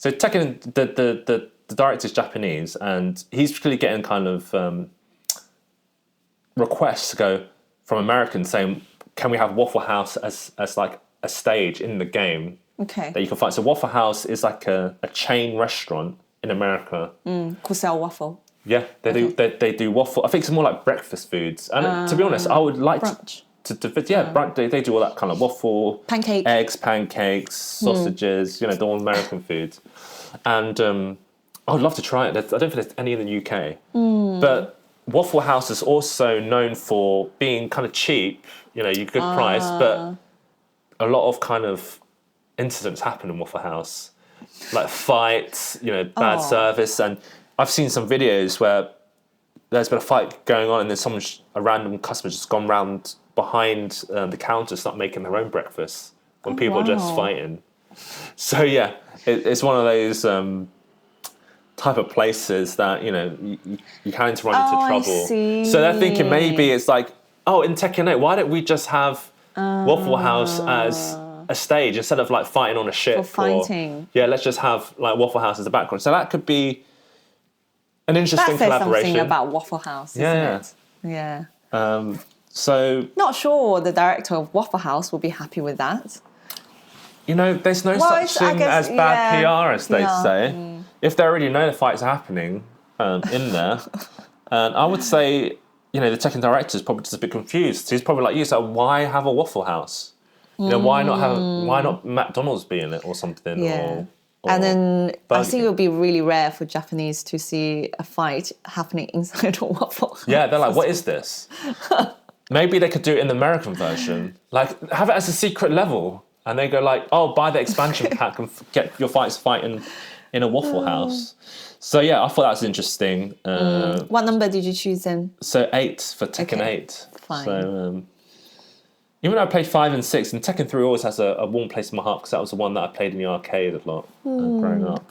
Tekken, the director is Japanese, and he's clearly getting kind of requests to go from Americans saying, "Can we have Waffle House as like a stage in the game that you can find?" So Waffle House is like a chain restaurant in America. Could sell waffle. Yeah, they do waffle. I think it's more like breakfast foods. And to be honest, I would like brunch. They do all that kind of waffle, Pancake. eggs, pancakes, sausages. The all American food. And I would love to try it. I don't think there's any in the UK. But Waffle House is also known for being kind of cheap. You good price, but a lot of kind of incidents happen in Waffle House, like fights. Bad service and. I've seen some videos where there's been a fight going on and then a random customer just gone round behind the counter, start making their own breakfast when people are just fighting. So yeah, it's one of those type of places that you can run into trouble. I see. So they're thinking maybe it's like, in Tekken 8, why don't we just have Waffle House as a stage instead of like fighting on a ship? For fighting. Let's just have like Waffle House as the background. So that could be an interesting that says collaboration. Something about Waffle House, isn't it? Yeah. So not sure the director of Waffle House will be happy with that. There's no such thing as bad PR, as they say. If they already know the fights are happening in there, and I would say, the Tekken director is probably just a bit confused. He's probably like you, so why have a Waffle House? Why not McDonald's be in it or something? Yeah. And then I think it would be really rare for Japanese to see a fight happening inside a Waffle House. Yeah, they're like, what is this? Maybe they could do it in the American version. Like, have it as a secret level. And they go like, buy the expansion pack and get your fighting in a Waffle House. So yeah, I thought that's interesting. What number did you choose then? So 8 for Tekken 8. Fine. So Even though I played 5 and 6, and Tekken 3 always has a warm place in my heart because that was the one that I played in the arcade a lot growing up.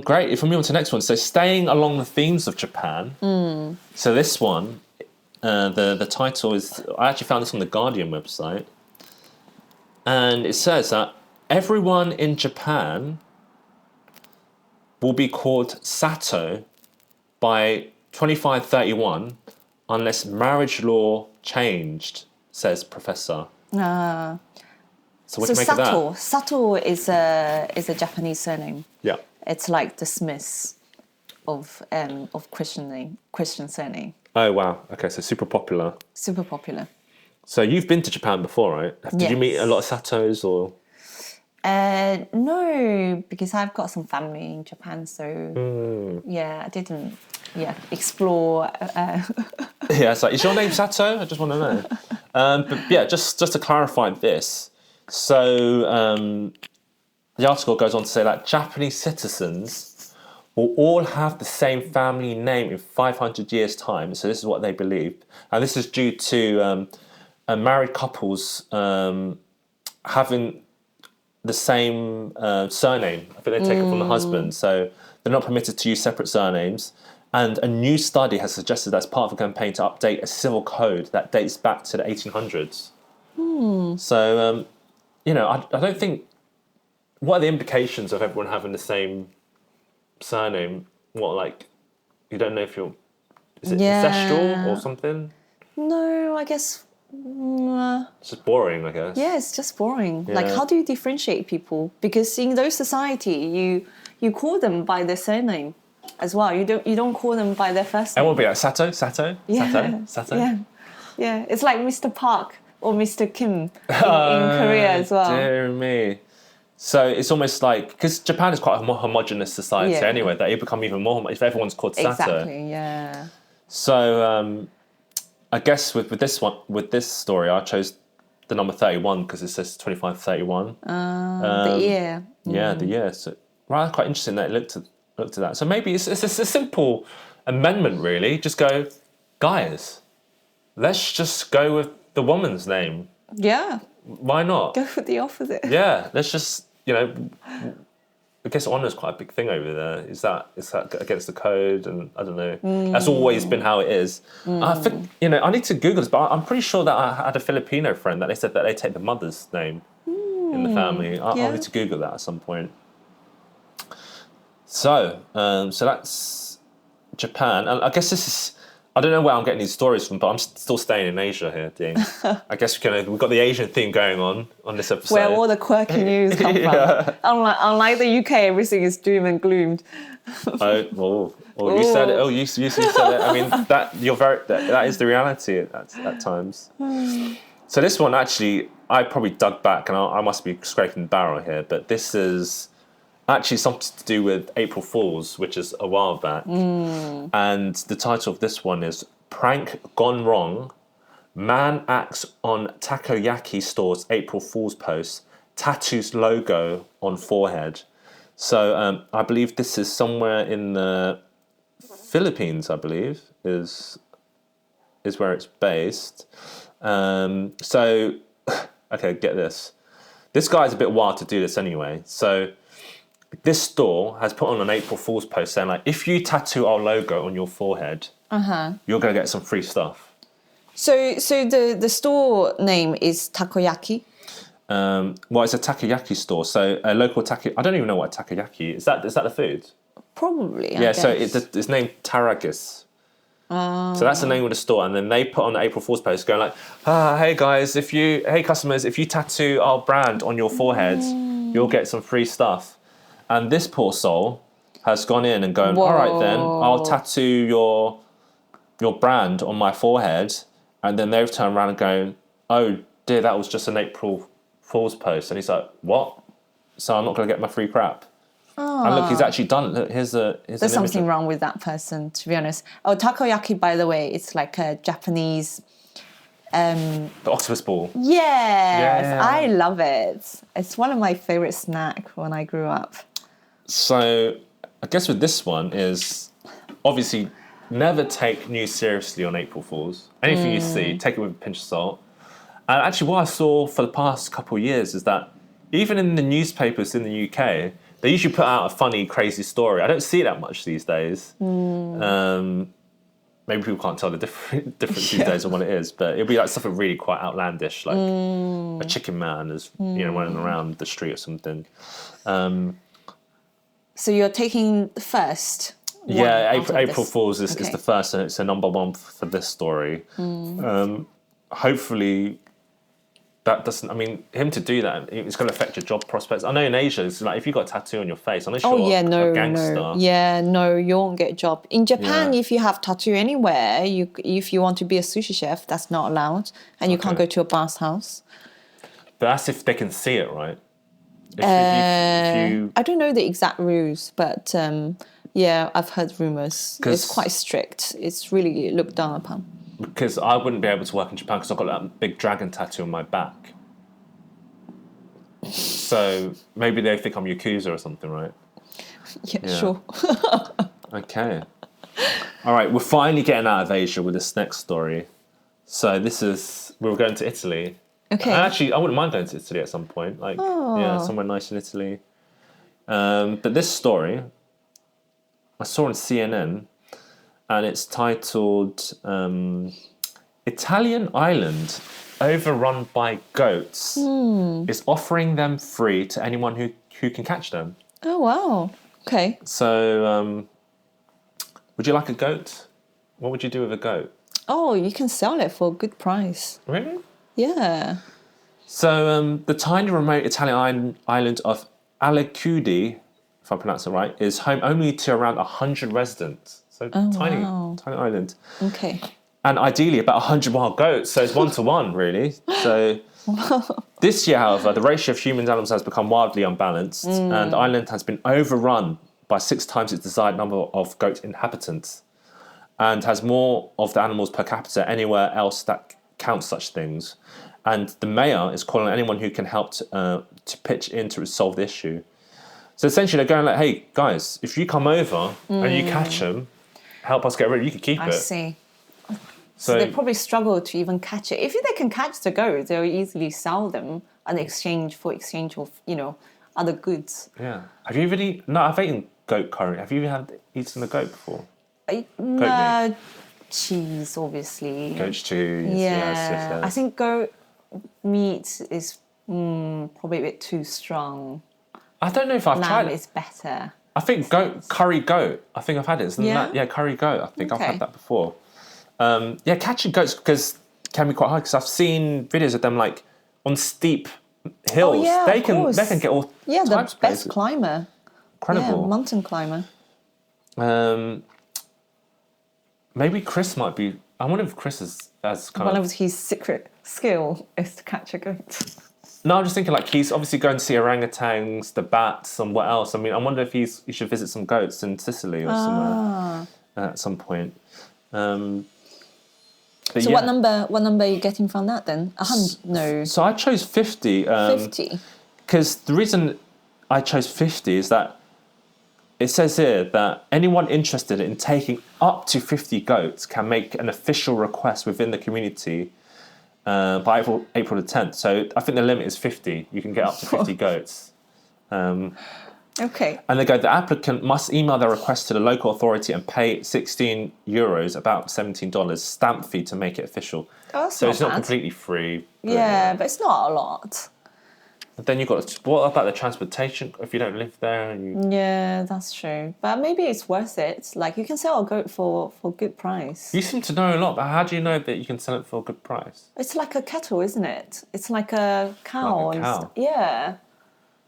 Great. If we move on to the next one, so staying along the themes of Japan. So this one, the title is, I actually found this on the Guardian website, and it says that everyone in Japan will be called Sato by 2531 unless marriage law changed, says Professor. So what do you make of that? Sato is a Japanese surname. Yeah. It's like the Smiths of Christian surname. Oh wow. Okay, so super popular. Super popular. So you've been to Japan before, right? Did you meet a lot of Satos or? No, because I've got some family in Japan, so yeah, I didn't explore. Yeah, it's like, is your name Sato? I just want to know. But yeah, just to clarify this. So the article goes on to say that Japanese citizens will all have the same family name in 500 years' time. So this is what they believe. And this is due to married couples having the same surname. I think they take it from the husband. So they're not permitted to use separate surnames. And a new study has suggested that's part of a campaign to update a civil code that dates back to the 1800s. So, I don't think... What are the implications of everyone having the same surname? What, like, you don't know if you're... Is it ancestral or something? No, I guess... It's just boring, I guess. Yeah, it's just boring. Yeah. Like, how do you differentiate people? Because in those society, you call them by their surname as well. You don't call them by their first name. And we'll be like, Sato, Sato, Yeah. Sato. Yeah. It's like Mr. Park or Mr. Kim in Korea as well. Dear me. So it's almost like, because Japan is quite a homogenous society anyway, that it become even more homogenous if everyone's called Sato. Exactly, yeah. So I guess with this story, I chose the number 31 because it says 2531. The year. Yeah, the year. So quite interesting that it looked at that. So maybe it's a simple amendment, really. Just go, guys, let's just go with the woman's name. Yeah. Why not? Go with the opposite. Yeah, let's just, I guess honour is quite a big thing over there. Is that against the code? And I don't know. That's always been how it is. I think, I need to Google this, but I'm pretty sure that I had a Filipino friend that they said that they take the mother's name in the family. I'll need to Google that at some point. So that's Japan. And I guess this is... I don't know where I'm getting these stories from, but I'm still staying in Asia here, Dean. I guess we've got the Asian theme going on this episode. Where all the quirky news come from. Unlike the UK, everything is doom and gloom. You said it. You said it. I mean, that is the reality at times. So this one, actually, I probably dug back, and I must be scraping the barrel here, but this is actually something to do with April Fools, which is a while back. And the title of this one is Prank Gone Wrong. Man acts on takoyaki store's April Fool's post, tattoos logo on forehead. So I believe this is somewhere in the Philippines, I believe, is where it's based. So, okay, get this. This guy's a bit wild to do this anyway. So this store has put on an April Fool's post saying, like, if you tattoo our logo on your forehead, you're going to get some free stuff. So the store name is Takoyaki? Well, it's a takoyaki store. So a local I don't even know what a takoyaki is. Is that the food? Probably, I Yeah, guess. so it's named Taragis. So that's the name of the store. And then they put on the April Fool's post going like, hey guys, hey customers, if you tattoo our brand on your forehead, you'll get some free stuff. And this poor soul has gone in and gone, all right then, I'll tattoo your brand on my forehead. And then they've turned around and going, oh dear, that was just an April Fool's post. And he's like, what? So I'm not going to get my free crap. And look, he's actually done it. Look, here's There's something wrong with that person, to be honest. Oh, takoyaki, by the way, it's like a Japanese... the octopus ball. Yes, I love it. It's one of my favourite snacks when I grew up. So I guess with this one is, obviously, never take news seriously on April Fools. Anything you see, take it with a pinch of salt. And actually, what I saw for the past couple of years is that even in the newspapers in the UK, they usually put out a funny, crazy story. I don't see it that much these days. Maybe people can't tell the difference these days on what it is, but it'll be like something really quite outlandish, like a chicken man is running around the street or something. So you're taking the first. Yeah, April Fools is the first, and it's a number one for this story. Hopefully, that doesn't. I mean, him to do that, it's going to affect your job prospects. I know in Asia, it's like if you got a tattoo on your face, unless you're a gangster. No, you won't get a job. In Japan, if you have tattoo anywhere, if you want to be a sushi chef, that's not allowed, and you can't go to a bathhouse. But that's if they can see it, right? If I don't know the exact rules, but yeah, I've heard rumours. It's quite strict. It's really looked down upon. Because I wouldn't be able to work in Japan because I've got that big dragon tattoo on my back. So maybe they think I'm Yakuza or something, right? Yeah. Sure. Okay. All right, we're finally getting out of Asia with this next story. So we're going to Italy. Okay. Actually, I wouldn't mind going to Italy at some point. Somewhere nice in Italy. But this story, I saw on CNN, and it's titled Italian Island Overrun by Goats is Offering Them Free to Anyone who can catch them. Oh, wow. Okay. So, would you like a goat? What would you do with a goat? Oh, you can sell it for a good price. Really? Yeah. So, the tiny remote Italian island of Alicudi, if I pronounce it right, is home only to around 100 residents. So tiny island. Okay. And ideally about 100 wild goats. So it's 1-to-1, really. So this year, however, the ratio of humans and animals has become wildly unbalanced, and the island has been overrun by 6 times its desired number of goat inhabitants, and has more of the animals per capita anywhere else that counts such things. And the mayor is calling on anyone who can help to pitch in to solve the issue. So essentially, they're going like, "Hey guys, if you come over and you catch them, help us get rid of it. You can keep it." I see. So they probably struggle to even catch it. If they can catch the goats, they'll easily sell them in exchange of other goods. Yeah. Have you ever eaten? No, I've eaten goat curry. Have you eaten a goat before? No, cheese, obviously. Goat's cheese. Yeah. Yes. I think goat meat is probably a bit too strong. I don't know if I've tried Lamb it. is better. I think curry goat. I think I've had it. Isn't that? Yeah, curry goat. I think I've had that before. Catching goats can be quite hard because I've seen videos of them like on steep hills. Oh, yeah, they can get all types the of best places. climber. Incredible. Yeah, mountain climber. Maybe Chris might be. I wonder if Chris has kind One of his secret skill is to catch a goat. No, I'm just thinking like he's obviously going to see orangutans, the bats, and what else. I mean, I wonder if he should visit some goats in Sicily or somewhere at some point. So what number are you getting from that then? 100? No. So I chose 50. 50? Because the reason I chose 50 is that it says here that anyone interested in taking up to 50 goats can make an official request within the community by April the 10th. So I think the limit is 50. You can get up to 50 goats. Okay. And they go, the applicant must email their request to the local authority and pay €16, about $17, stamp fee to make it official. Oh, that's so not it's not bad. completely free. But it's not a lot. But then you've got, what about the transportation if you don't live there? And Yeah, that's true. But maybe it's worth it. Like, you can sell a goat for a good price. You seem to know a lot, but how do you know that you can sell it for a good price? It's like a cattle, isn't it? It's like a cow. Like a cow. Yeah.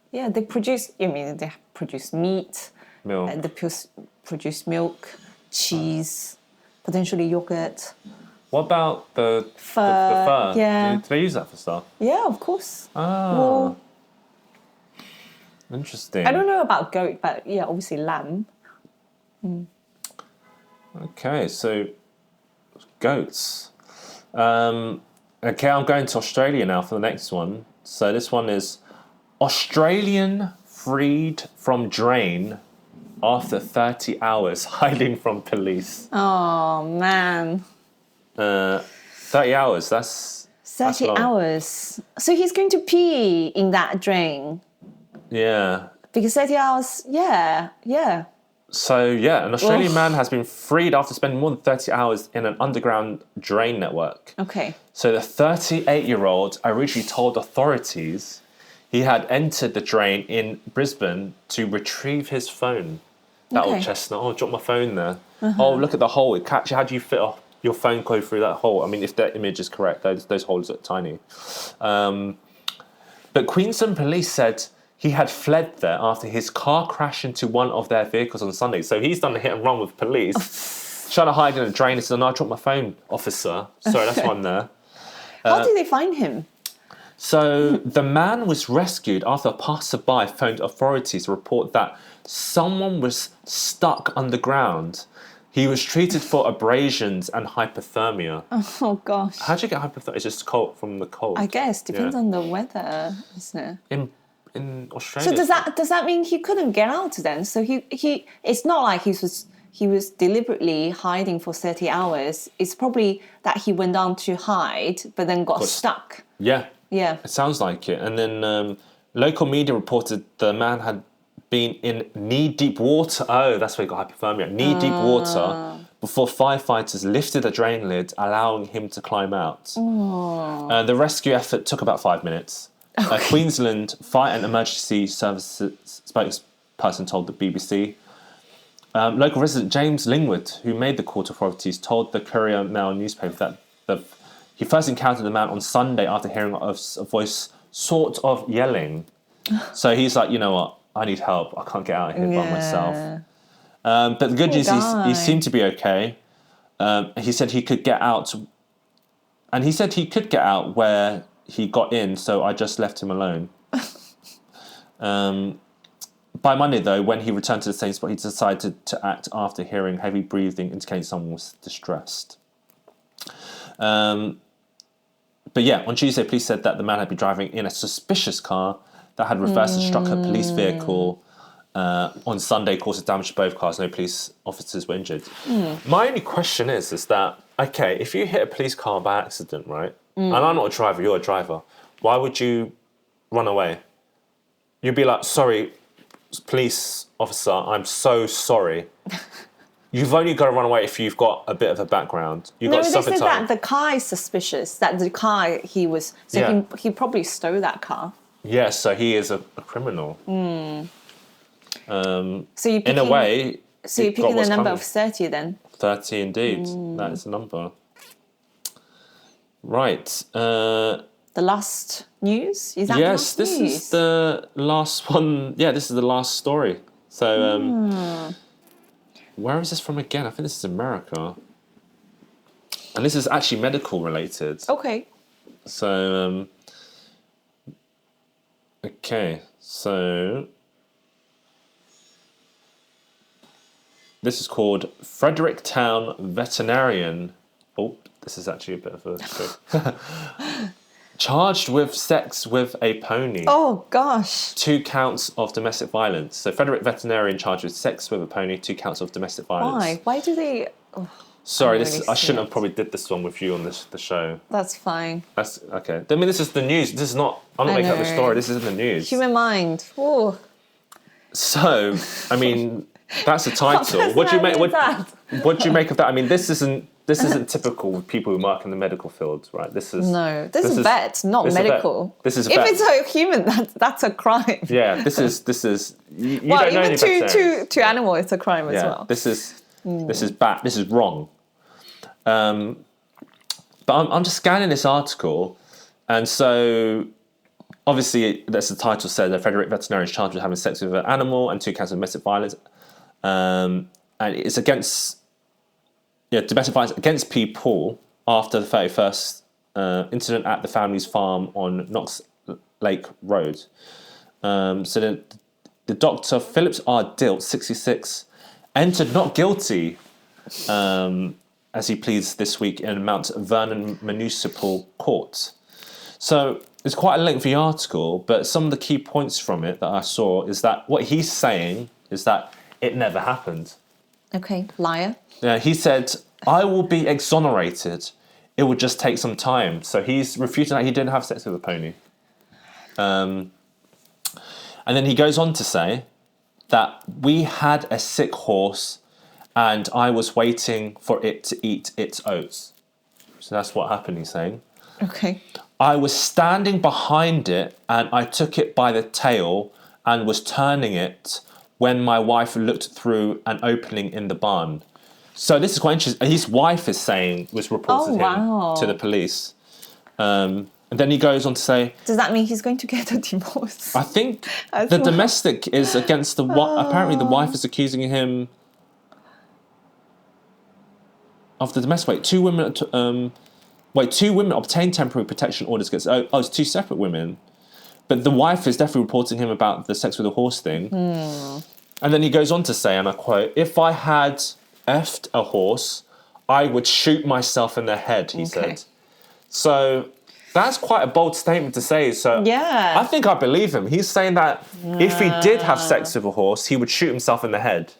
Yeah, they produce meat, Milk. they produce milk, cheese, potentially yogurt. What about the Fur, the fur? yeah. Do they use that for stuff? Yeah, of course. Ah. Well, Interesting. I don't know about goat, but yeah, obviously lamb. Okay, so goats. Okay, I'm going to Australia now for the next one. So this one is Australian freed from drain after 30 hours hiding from police. Oh, man. 30 hours, that's 30 long. hours. So he's going to pee in that drain. Yeah. Because 30 hours, yeah. So, yeah, an Australian man has been freed after spending more than 30 hours in an underground drain network. Okay. So the 38-year-old originally told authorities he had entered the drain in Brisbane to retrieve his phone. That old chestnut. Oh, dropped my phone there. Oh, look at the hole. It catches. How do you fit your phone go through that hole? I mean, if that image is correct, those holes look tiny. But Queensland police said he had fled there after his car crashed into one of their vehicles on Sunday. So he's done a hit and run with police, trying to hide in a drain. He said, "No, I dropped my phone, officer. Sorry, that's why I'm there." How did they find him? So the man was rescued after a passerby phoned authorities to report that someone was stuck underground. He was treated for abrasions and hypothermia. Oh, gosh. How do you get hypothermia? It's just cold from the cold. I guess. Depends on the weather, isn't it? In Australia. So does that mean he couldn't get out then? So he it's not like he was deliberately hiding for 30 hours. It's probably that he went down to hide, but then got stuck. Yeah. Yeah. It sounds like it. And then local media reported the man had been in knee-deep water. Oh, that's where he got hypothermia. Knee-deep water before firefighters lifted the drain lid, allowing him to climb out. The rescue effort took about 5 minutes. A Queensland Fire and Emergency Services spokesperson told the BBC. Local resident James Lingwood, who made the call to authorities, told the Courier Mail newspaper that he first encountered the man on Sunday after hearing a voice sort of yelling. So he's like, you know what, I need help. I can't get out of here by myself. But the good news is he seemed to be okay. He said he could get out. And he said he could get out where he got in, so I just left him alone. By Monday, though, when he returned to the same spot, he decided to act after hearing heavy breathing, indicating someone was distressed. But yeah, on Tuesday, police said that the man had been driving in a suspicious car that had reversed and struck a police vehicle on Sunday, causing damage to both cars. No police officers were injured. My only question is that, okay, if you hit a police car by accident, right, and I'm not a driver, you're a driver, why would you run away? You'd be like, sorry, police officer, I'm so sorry. You've only got to run away if you've got a bit of a background. You've got they suffer said time. that the car is suspicious. That the car he was... So he probably stole that car. Yeah, so he is a criminal. So you in a way... So you're picking the number of 30 then? 30 indeed. That is the number. Right. The last news? Is that yes, the last this news? is the last one. Yeah, this is the last story. So, where is this from again? I think this is America. And this is actually medical related. Okay. So, okay. So, this is called Fredericktown Veterinarian. Oh, this is actually a bit of a joke. Charged with sex with a pony. Oh, gosh. 2 counts of domestic violence. So Frederick Veterinarian charged with sex with a pony, 2 counts of domestic violence. Why? Why do they... Oh, Sorry, I shouldn't have probably did this one with you on the show. that's fine. That's okay. I mean, this is the news. This is not... I'm not making up the story. This is in the news. Human mind. Ooh. So, I mean, that's the title. What do you make? What do you make of that? I mean, this isn't typical with people who work in the medical field, right? This is vet, not medical. This is if it's a human, that's a crime. Yeah, this is. You well, don't know even to animal, it's a crime as well. This is bad. This is wrong. But I'm just scanning this article, and so obviously, as the title says, a Frederick Veterinarian is charged with having sex with an animal and 2 counts of domestic violence, and it's against domestic violence against people after the 31st incident at the family's farm on Knox Lake Road. So the doctor Phillips R. Dilt, 66, entered not guilty. As he pleads this week in Mount Vernon Municipal Court. So it's quite a lengthy article, but some of the key points from it that I saw is that what he's saying is that it never happened. Okay, liar. Yeah, he said, I will be exonerated. It would just take some time. So he's refuting that he didn't have sex with a pony. And then he goes on to say that we had a sick horse and I was waiting for it to eat its oats. So that's what happened, he's saying. Okay. I was standing behind it and I took it by the tail and was turning it when my wife looked through an opening in the barn. So this is quite interesting. His wife is saying, was reported him to the police. And then he goes on to say... Does that mean he's going to get a divorce? I think the domestic is against the... Apparently the wife is accusing him of the domestic. Wait, two women obtained temporary protection orders against... Oh, it's two separate women. But the wife is definitely reporting him about the sex with a horse thing. And then he goes on to say, and I quote, if I had effed a horse, I would shoot myself in the head, he said. So that's quite a bold statement to say. So I think I believe him. He's saying that if he did have sex with a horse, he would shoot himself in the head.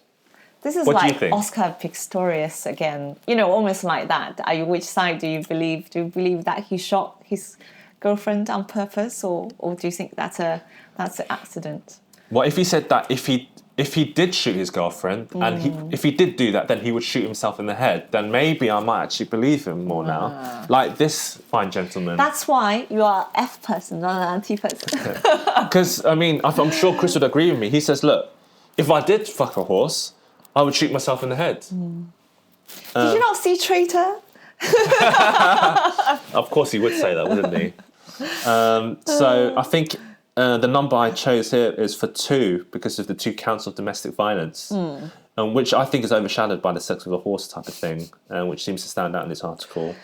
This is like Oscar Pistorius again. You know, almost like that. Which side do you believe? Do you believe that he shot his girlfriend on purpose, or do you think that's an accident? Well, if he said that if he did shoot his girlfriend and if he did do that, then he would shoot himself in the head, then maybe I might actually believe him more now. Like this fine gentleman. That's why you are F person, not an anti person. Because, I mean, I'm sure Chris would agree with me. He says, look, if I did fuck a horse, I would shoot myself in the head. Did you not see Traitor? Of course he would say that, wouldn't he? So I think the number I chose here is for 2 because of the 2 counts of domestic violence, which I think is overshadowed by the sex with a horse type of thing, which seems to stand out in this article.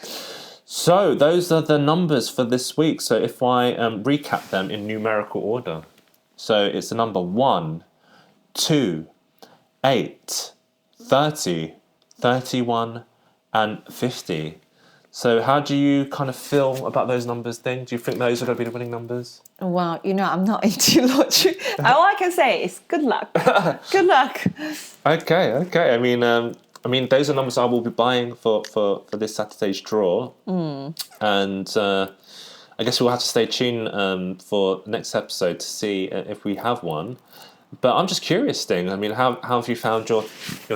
So those are the numbers for this week. So if I recap them in numerical order. So it's the number 1, 2, 8, 30, 31, and 50. So how do you kind of feel about those numbers then? Do you think those are going to be the winning numbers? Well, you know, I'm not into lottery. All I can say is good luck. Good luck. Okay. I mean, those are numbers I will be buying for this Saturday's draw. And I guess we'll have to stay tuned for next episode to see if we have one. But I'm just curious, Sting. I mean, how have you found your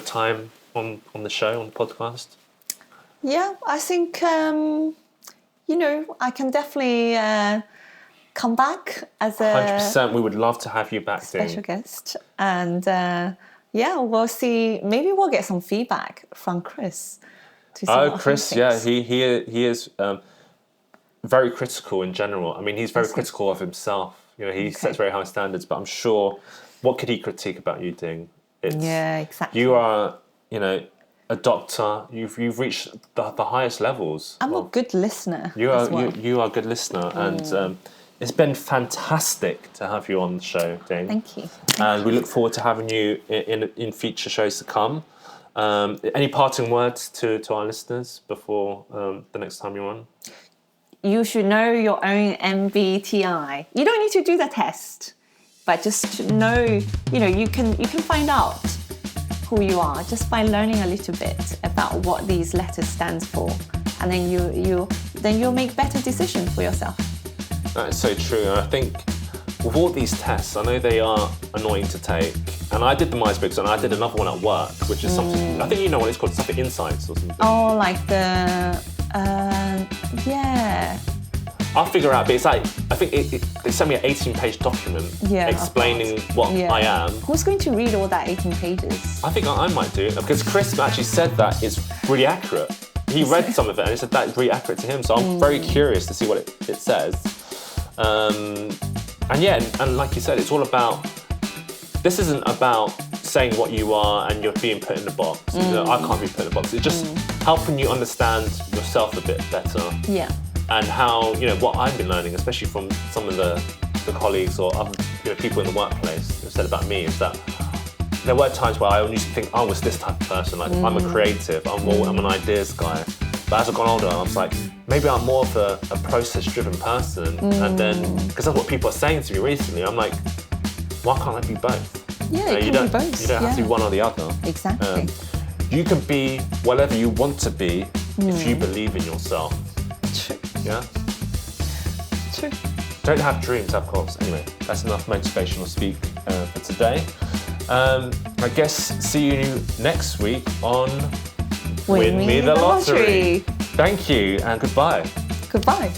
time on the show, on the podcast? Yeah, I think, you know, I can definitely come back as a... 100%. We would love to have you back, special guest. And, yeah, we'll see. Maybe we'll get some feedback from Chris. To see Chris, yeah. He is very critical in general. I mean, he's very critical of himself. You know, he sets very high standards, but I'm sure... What could he critique about you, Ding? Yeah, exactly. You are, you know, a doctor. You've reached the highest levels. I'm a good listener. You are a good listener, and it's been fantastic to have you on the show, Ding. Thank you. And we look forward to having you in future shows to come. Any parting words to our listeners before the next time you're on? You should know your own MBTI. You don't need to do the test. But just to know, you know, you can find out who you are just by learning a little bit about what these letters stand for, and then you'll make better decisions for yourself. That is so true, and I think with all these tests, I know they are annoying to take, and I did the Myers-Briggs and I did another one at work, which is something I think you know what it's called, something Insights or something. Oh, like the yeah. I'll figure out, but it's like, I think they sent me an 18-page document explaining what I am. Who's going to read all that 18 pages? I think I might do it, because Chris actually said that it's really accurate. He read some of it and he said that is really accurate to him, so I'm very curious to see what it says. And yeah, and like you said, it's all about, this isn't about saying what you are and you're being put in the box. You know, I can't be put in the box. It's just helping you understand yourself a bit better. Yeah. And how, you know, what I've been learning, especially from some of the colleagues or other, you know, people in the workplace who said about me, is that there were times where I only used to think I was this type of person, like I'm a creative, I'm an ideas guy. But as I've gone older, I was like, maybe I'm more of a process-driven person. And then, because that's what people are saying to me recently, I'm like, why can't I be both? Yeah, it you can don't, be both. You don't have to be yeah. one or the other. Exactly. You can be whatever you want to be if you believe in yourself. True. Yeah? True. Don't have dreams, have goals. Anyway, that's enough motivational speak for today. I guess see you next week on Win Me the Lottery. Thank you and goodbye. Goodbye.